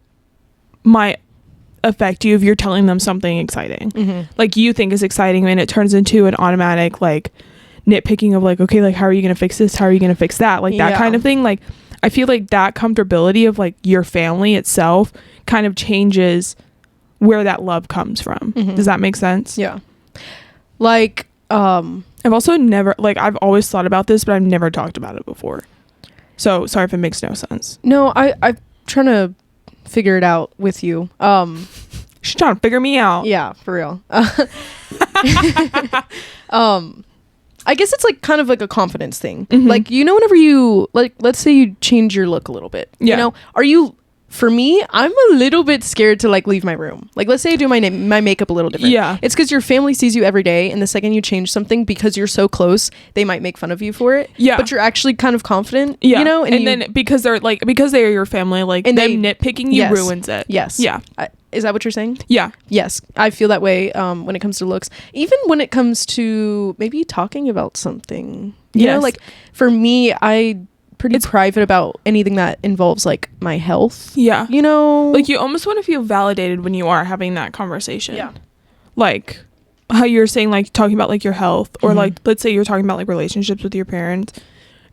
might affect you if you're telling them something exciting, like you think is exciting, and it turns into an automatic like nitpicking of like, okay, like how are you gonna fix this, how are you gonna fix that, like that kind of thing. Like I feel like that comfortability of like your family itself kind of changes where that love comes from. Does that make sense? Yeah. Like I've also never, like I've always thought about this, but I've never talked about it before, so sorry if it makes no sense. No, I'm trying to figure it out with you. She's trying to figure me out. Yeah, for real. I guess it's like kind of like a confidence thing. Like, you know, whenever you like, let's say you change your look a little bit, you know, for me, I'm a little bit scared to like leave my room. Like, let's say I do my makeup a little different. Yeah. It's because your family sees you every day, and the second you change something, because you're so close, they might make fun of you for it. Yeah. But you're actually kind of confident. Yeah. You know, and then because they're your family, like, and them nitpicking you ruins it. Yes. Yeah. Is that what you're saying? Yeah. Yes. I feel that way when it comes to looks. Even when it comes to maybe talking about something. You know, like for me, it's private about anything that involves like my health. Yeah. You know? Like you almost want to feel validated when you are having that conversation. Yeah. Like how you're saying, like talking about like your health, or like let's say you're talking about like relationships with your parents,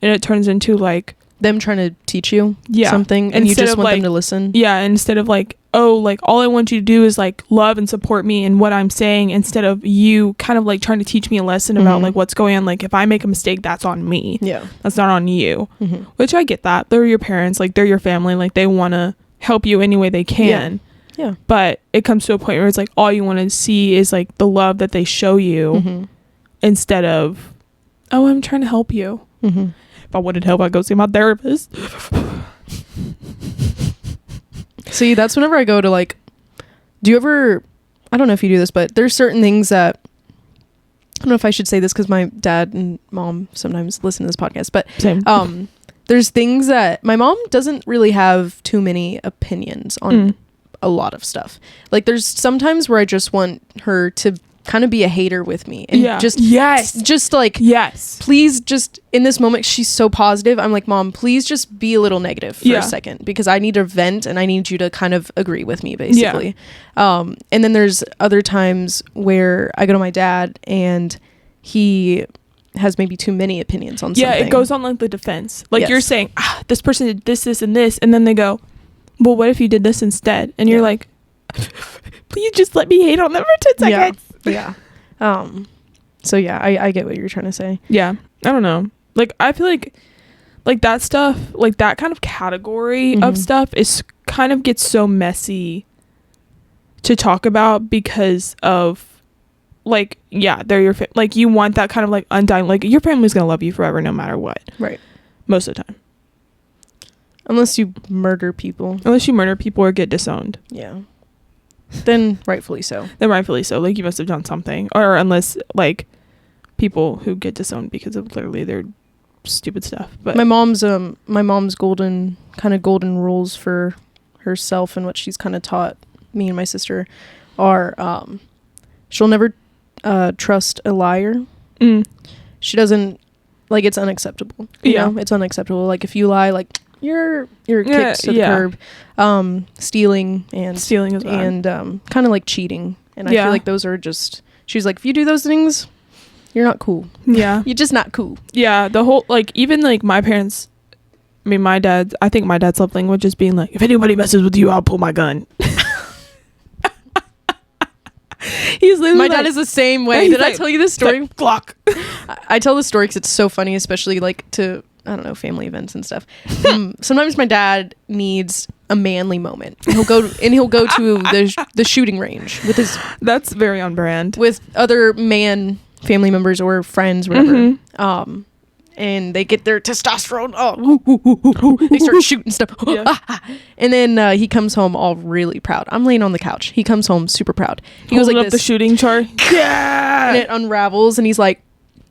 and it turns into like them trying to teach you something, and you just want them to listen. Yeah. Instead of like, oh, like all I want you to do is like love and support me in what I'm saying, instead of you kind of like trying to teach me a lesson about like what's going on. Like if I make a mistake, that's on me. Yeah, that's not on you. Which I get that. They're your parents, like they're your family, like they want to help you any way they can. Yeah. But it comes to a point where it's like all you want to see is like the love that they show you, instead of, oh, I'm trying to help you. If I wanted help, I'd go see my therapist. See, that's whenever I go to like, do you ever, I don't know if you do this, but there's certain things that, I don't know if I should say this because my dad and mom sometimes listen to this podcast, but same. There's things that my mom doesn't really have too many opinions on a lot of stuff. Like there's sometimes where I just want her to kind of be a hater with me and just like please, just in this moment she's so positive, I'm like, Mom, please just be a little negative for a second, because I need to vent and I need you to kind of agree with me, basically. And then there's other times where I go to my dad and he has maybe too many opinions on something. It goes on like the defense, like you're saying, this person did this and this, and then they go, well, what if you did this instead? And you're like, please just let me hate on them for 10 seconds. So I get what you're trying to say. I don't know, like I feel like that stuff, like that kind of category of stuff is kind of gets so messy to talk about, because of like they're your like you want that kind of like undying, like your family's gonna love you forever no matter what, right? Most of the time, unless you murder people or get disowned. Then rightfully so. Like you must have done something, or unless like people who get disowned because of literally their stupid stuff. But my mom's golden rules for herself and what she's kind of taught me and my sister are she'll never trust a liar. She doesn't, like, it's unacceptable. You know? It's unacceptable. Like if you lie, like you're kicked to the curb. Stealing is bad. And kind of like cheating, and I feel like those are just, she's like, if you do those things, you're not cool. You're just not cool. The whole, like, even like my parents, I mean I think my dad's love language is being like, if anybody messes with you, I'll pull my gun. He's literally my dad is the same way. Did I tell you this story? Like, Glock. I tell the story because it's so funny, especially like to, I don't know, family events and stuff. Sometimes my dad needs a manly moment. He'll go to the shooting range with his. That's very on brand. With other family members or friends, whatever. And they get their testosterone. They start shooting stuff. And then he comes home all really proud. I'm laying on the couch. He comes home super proud. He goes like up the shooting chart. And it unravels, and he's like,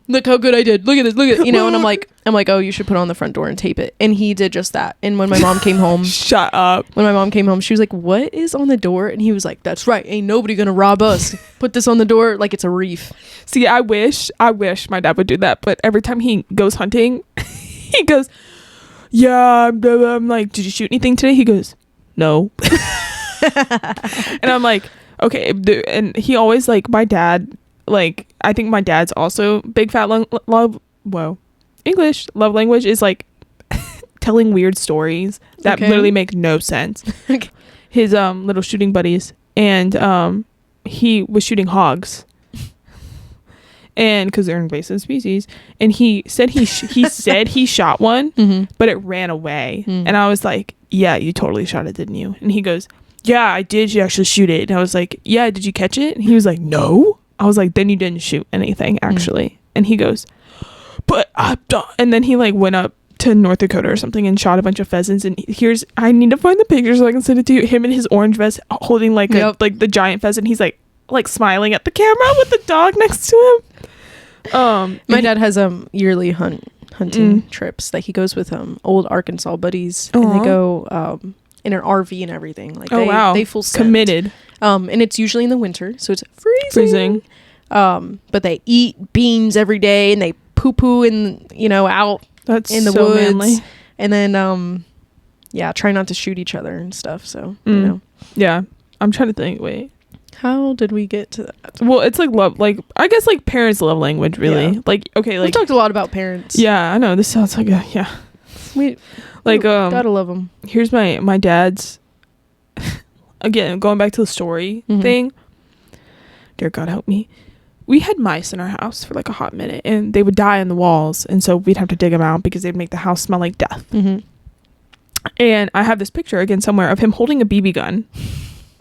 look how good I did. Look at this. You know, and I'm like, oh, you should put it on the front door and tape it. And he did just that. And when my mom came home, shut up. When my mom came home, she was like, what is on the door? And he was like, that's right. Ain't nobody gonna rob us. Put this on the door like it's a reef. See, I wish my dad would do that. But every time he goes hunting, he goes, I'm like, did you shoot anything today? He goes, no. And I'm like, okay. And he always, like, my dad, like, I think my dad's also big fat English love language is like telling weird stories that literally make no sense. His little shooting buddies, and he was shooting hogs, and because they're invasive species, and he said he said he shot one, but it ran away. And I was like, yeah, you totally shot it, didn't you? And he goes, yeah, I did. You actually shoot it. And I was like, yeah, did you catch it? And he was like, no. I was like, then you didn't shoot anything, actually. And he goes, but I'm done. And then he like went up to North Dakota or something and shot a bunch of pheasants. And I need to find the picture so I can send it to you. Him in his orange vest holding like like the giant pheasant. He's like smiling at the camera with the dog next to him. My dad has yearly hunting trips that he goes with old Arkansas buddies. And they go in an RV and everything. Like they full send. Committed. And it's usually in the winter, so it's freezing. But they eat beans every day, and they poo in, out in the woods. Manly. And then try not to shoot each other and stuff. So yeah, I'm trying to think. Wait, how did we get to that? Well, it's like love, like I guess like parents' love language, really. Like okay, like we talked a lot about parents. Yeah, I know this sounds like we like gotta love them. Here's my dad's again, going back to the story thing, dear God help me, we had mice in our house for like a hot minute, and they would die on the walls, and so we'd have to dig them out because they'd make the house smell like death. And I have this picture again somewhere of him holding a BB gun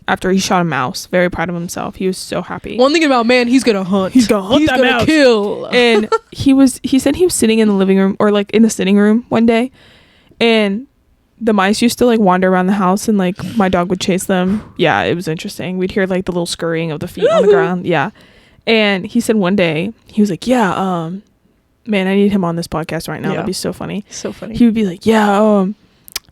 after he shot a mouse. Very proud of himself. He was so happy. One thing about man, he's gonna hunt. He's gonna mouse. Kill. And he said he was sitting in the living room, or like in the sitting room one day, and the mice used to like wander around the house, and like my dog would chase them. Yeah, it was interesting. We'd hear like the little scurrying of the feet on the ground. Yeah. And he said one day, he was like, yeah, man, I need him on this podcast right now. That'd be so funny. So funny. He would be like, yeah,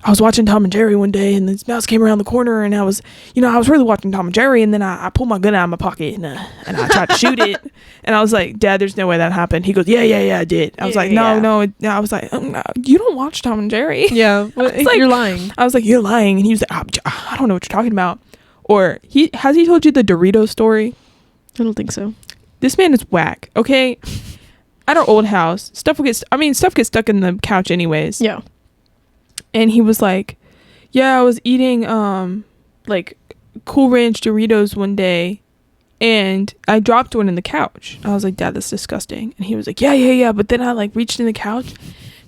I was watching Tom and Jerry one day, and this mouse came around the corner, and I was really watching Tom and Jerry, and then I pulled my gun out of my pocket, and I tried to shoot it. And I was like, Dad, there's no way that happened. He goes, yeah, I did. I was like, no. I was like, no, you don't watch Tom and Jerry. Yeah, well, like, you're lying. I was like, you're lying. And he was like, I don't know what you're talking about. Or has he told you the Dorito story? I don't think so. This man is whack. Okay, at our old house, stuff gets stuck in the couch anyways. Yeah. And he was like, yeah, I was eating like Cool Ranch Doritos one day, and I dropped one in the couch. I was like, Dad, that's disgusting. And he was like, yeah. But then I like reached in the couch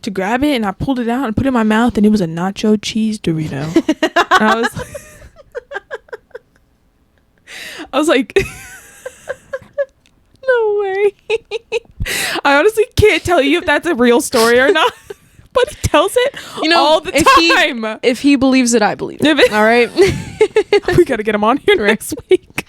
to grab it, and I pulled it out and put it in my mouth, and it was a nacho cheese Dorito. And I was like, no way. I honestly can't tell you if that's a real story or not. But he tells it all the time. If he believes it, I believe it. All right. We got to get him on here next week.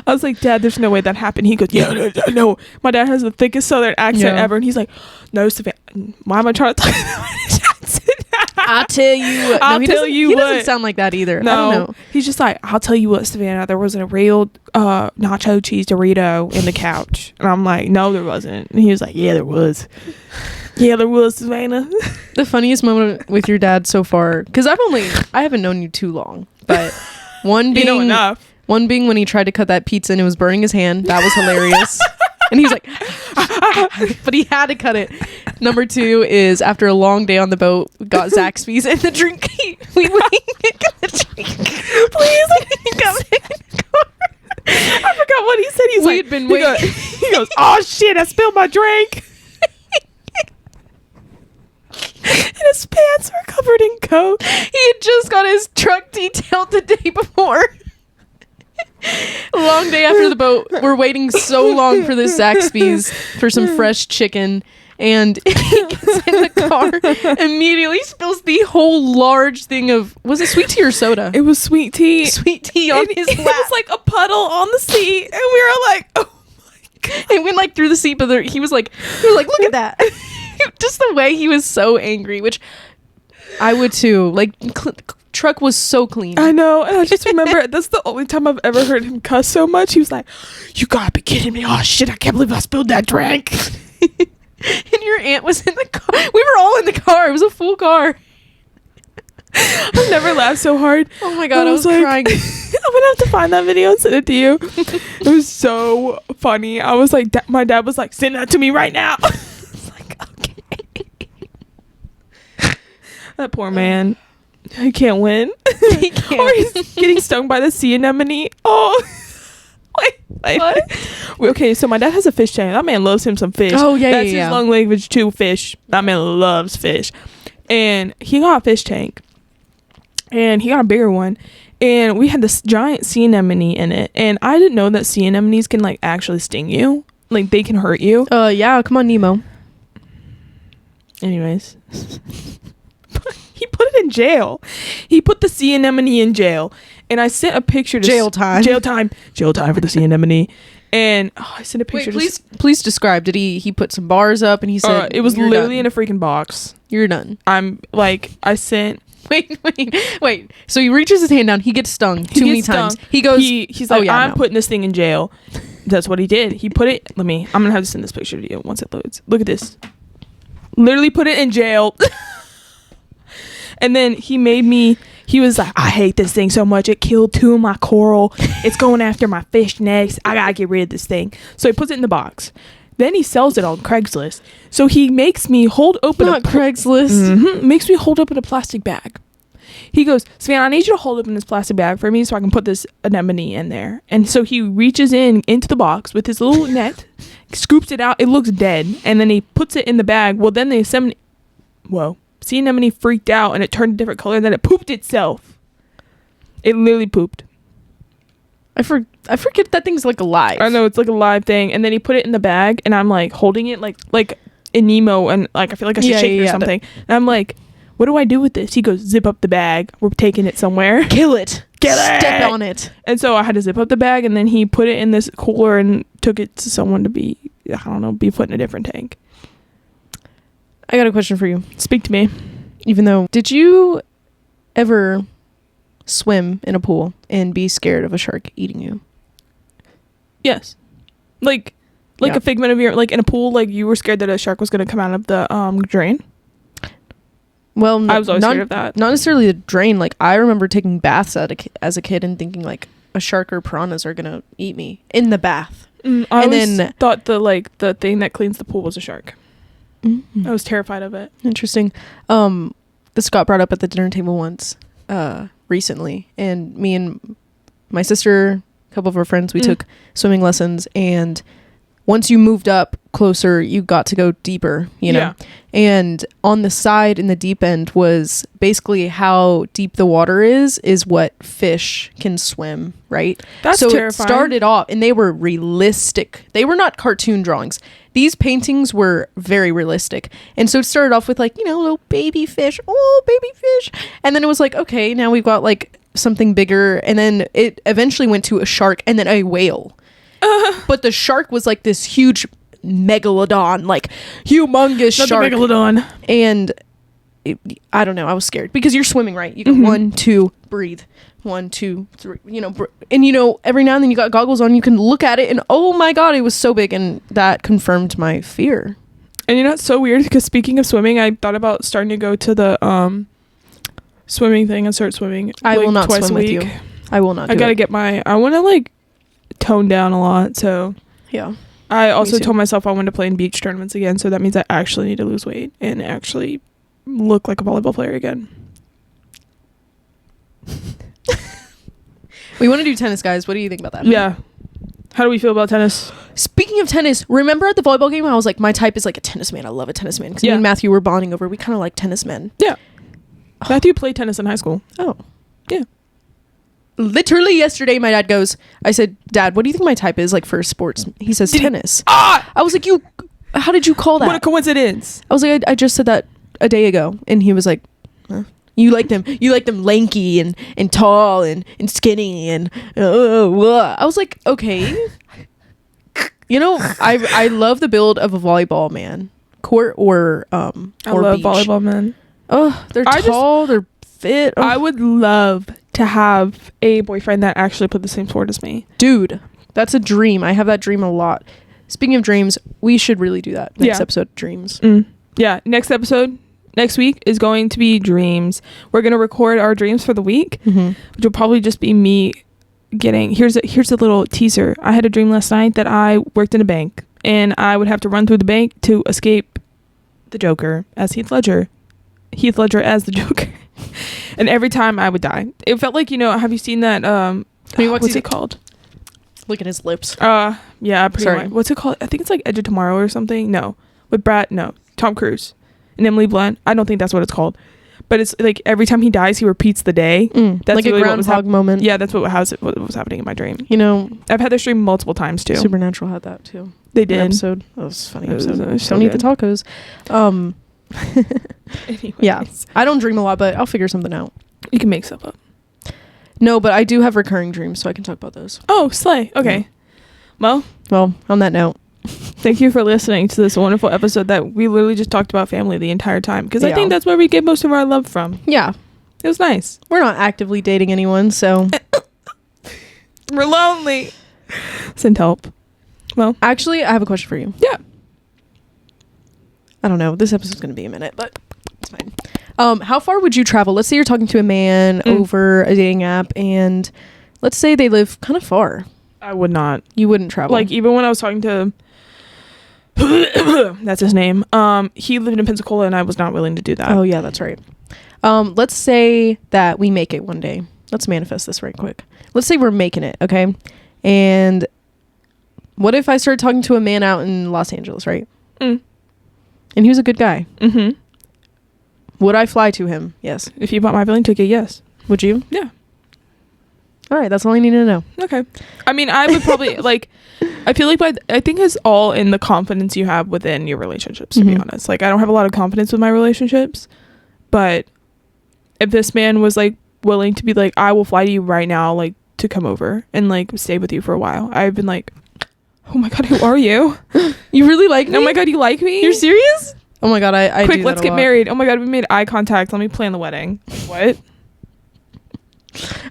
I was like, Dad, there's no way that happened. He goes, yeah, no. My dad has the thickest Southern accent ever. And he's like, no, Savannah, why am I trying to talk about accent? I'll tell you what. I'll tell you what. He what. doesn't sound like that either. No, I don't know. He's just like, I'll tell you what, Savannah, there wasn't a real nacho cheese Dorito in the couch. And I'm like, no, there wasn't. And he was like, yeah, there was. Yeah, there was, Savannah. The funniest moment with your dad so far, because I haven't known you too long, but one being enough. One being when he tried to cut that pizza and it was burning his hand. That was hilarious. And he was like, but he had to cut it. Number 2 is after a long day on the boat, we got Zaxby's and the drink. We got the drink. Please. I forgot what he said. We'd been waiting. He goes, oh shit, I spilled my drink. And his pants were covered in coke. He had just got his truck detailed the day before. A long day after the boat. We're waiting so long for this Zaxby's for some fresh chicken. And he gets in the car, immediately spills the whole large thing of, was it sweet tea or soda? It was sweet tea. Sweet tea on his lap. It was like a puddle on the seat. And we were like, oh my God. It went like through the seat, but he was like, look at that. Just the way he was so angry, which I would too. Like, truck was so clean. I know. And I just remember that's the only time I've ever heard him cuss so much. He was like, you gotta be kidding me. Oh shit, I can't believe I spilled that drink. And your aunt was in the car. We were all in the car. It was a full car. I've never laughed so hard. Oh my God, I was like, crying. I'm gonna have to find that video and send it to you. It was so funny. I was like, my dad was like, send that to me right now. I was like, okay. That poor man. He can't win. He can't. Or he's getting stung by the sea anemone. Oh. Wait. What? Okay, so my dad has a fish tank. That man loves him some fish. Oh, yeah, That's his long language too, fish. That man loves fish. And he got a fish tank. And he got a bigger one. And we had this giant sea anemone in it. And I didn't know that sea anemones can, like, actually sting you. Like, they can hurt you. Yeah, come on, Nemo. Anyways. He put it in jail. He put the sea anemone in jail. And I sent a picture to... Jail time for the sea anemone. And I sent a picture. Wait, please describe. Did he put some bars up and he said... it was literally in a freaking box. You're done. I'm like, I sent... Wait. So he reaches his hand down. He gets stung too many times. He goes... He's like, I'm putting this thing in jail. That's what he did. He put it... I'm going to have to send this picture to you once it loads. Look at this. Literally put it in jail. And then he was like, I hate this thing so much. It killed 2 of my coral. It's going after my fish next. I gotta get rid of this thing. So he puts it in the box. Then he sells it on Craigslist. So he makes me hold open Craigslist. Makes me hold open a plastic bag. He goes, Savannah, I need you to hold up in this plastic bag for me so I can put this anemone in there. And so he reaches into the box with his little net, scoops it out. It looks dead. And then he puts it in the bag. Well, then the sea anemone freaked out and it turned a different color and then it pooped itself. It literally pooped. I forget that thing's like alive. I know, it's like a live thing. And then he put it in the bag and I'm like holding it like in Nemo, and like I feel like I should shake it or something. And I'm like, what do I do with this? He goes, zip up the bag. We're taking it somewhere. Kill it. Step on it. And so I had to zip up the bag, and then he put it in this cooler and took it to someone to be put in a different tank. I got a question for you. Speak to me. Did you ever swim in a pool and be scared of a shark eating you? Yes. Like a figment of your, like in a pool, like you were scared that a shark was going to come out of the drain? Well, I was always scared of that. Not necessarily the drain. Like, I remember taking baths as a kid and thinking, like, a shark or piranhas are going to eat me in the bath. I always thought the thing that cleans the pool was a shark. I was terrified of it. Interesting. This got brought up at the dinner table once recently. And me and my sister, a couple of our friends, we took swimming lessons. And once you moved up closer, you got to go deeper, you know? Yeah. And on the side in the deep end was basically how deep the water is what fish can swim, right? That's so terrifying. It started off, and they were realistic. They were not cartoon drawings. These paintings were very realistic. And so it started off with like, little baby fish. Oh, baby fish. And then it was like, okay, now we've got like something bigger. And then it eventually went to a shark and then a whale. But the shark was like this huge megalodon, like humongous shark. Megalodon. And I don't know, I was scared because you're swimming, right? You go 1, 2, breathe. 1, 2, 3, and every now and then you got goggles on, you can look at it and oh my god, it was so big, and that confirmed my fear. And it's so weird because speaking of swimming, I thought about starting to go to the swimming thing and start swimming. I will not twice swim a week. with you. I will not. I gotta get I want to like tone down a lot, so yeah. I also told myself I wanted to play in beach tournaments again, so that means I actually need to lose weight and actually look like a volleyball player again. We want to do tennis, guys. What do you think about that? Yeah. How do we feel about tennis? Speaking of tennis, remember at the volleyball game I was like, my type is like a tennis man. I love a tennis man. Because me and Matthew were bonding over, we kind of like tennis men. Yeah. Matthew played tennis in high school. Oh. Yeah. Literally yesterday, my dad goes, I said, Dad, what do you think my type is like for sports? He says tennis. I was like, how did you call that? What a coincidence. I was like, I just said that a day ago. And he was like, huh? You like them lanky and tall and skinny and I was like, okay. I love the build of a volleyball man. Court or I love beach. Volleyball men. Oh, they're tall, they're fit. Oh. I would love to have a boyfriend that actually played the same sport as me. Dude, that's a dream. I have that dream a lot. Speaking of dreams, we should really do that next episode, dreams. Yeah, next week is going to be dreams. We're going to record our dreams for the week, which will probably just be me getting... Here's a little teaser. I had a dream last night that I worked in a bank, and I would have to run through the bank to escape the Joker as Heath Ledger as the Joker. And every time I would die. It felt like, have you seen that... what's it called? Look at his lips. Yeah, pretty much. What's it called? I think it's like Edge of Tomorrow or something. No. With Tom Cruise and Emily Blunt. I don't think that's what it's called. But it's like every time he dies, he repeats the day. That's like really a groundhog moment. Yeah, that's what was happening in my dream. I've had this dream multiple times too. Supernatural had that too. They did. Episode. That was a funny episode. So don't eat the tacos. Anyways. Yeah, I don't dream a lot, but I'll figure something out. You can make stuff up. No, but I do have recurring dreams, so I can talk about those. Oh, slay. Okay. Yeah. Well, on that note, thank you for listening to this wonderful episode that we literally just talked about family the entire time, because I think that's where we get most of our love from. Yeah. It was nice. We're not actively dating anyone, so we're lonely. Send help. Well, actually, I have a question for you. Yeah. I don't know. This episode's going to be a minute, but it's fine. How far would you travel? Let's say you're talking to a man over a dating app, and let's say they live kind of far. I would not. You wouldn't travel? Like, even when I was talking to... that's his name. He lived in Pensacola, and I was not willing to do that. Oh, yeah, that's right. Let's say that we make it one day. Let's manifest this right quick. Let's say we're making it, okay? And what if I started talking to a man out in Los Angeles, right? And he was a good guy. Mm-hmm. Would I fly to him? Yes. If you bought my plane ticket, yes. Would you? Yeah. All right, that's all I need to know. Okay. I mean, I would probably like. I feel like I think it's all in the confidence you have within your relationships. To be honest, like I don't have a lot of confidence with my relationships, but if this man was like willing to be like, I will fly to you right now, like to come over and like stay with you for a while, I've been like, oh my god, who are you? You really like me? Oh my god, you like me? You're serious? Oh my god, I quick, do let's that a get lot. married. Oh my god, we made eye contact. Let me plan the wedding. What?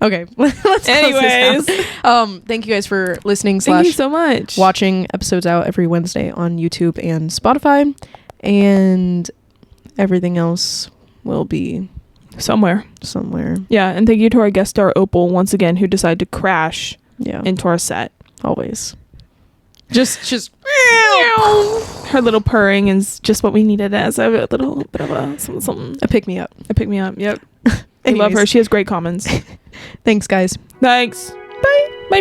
Okay, let's anyways thank you guys for listening thank you so much watching. Episodes out every Wednesday on YouTube and Spotify, and everything else will be somewhere. Yeah, and thank you to our guest star Opal once again, who decided to crash into our set. Always just her little purring is just what we needed as a little bit of a something. A pick me up. Yep. I love her. She has great comments. Thanks, guys. Thanks. Bye. Bye.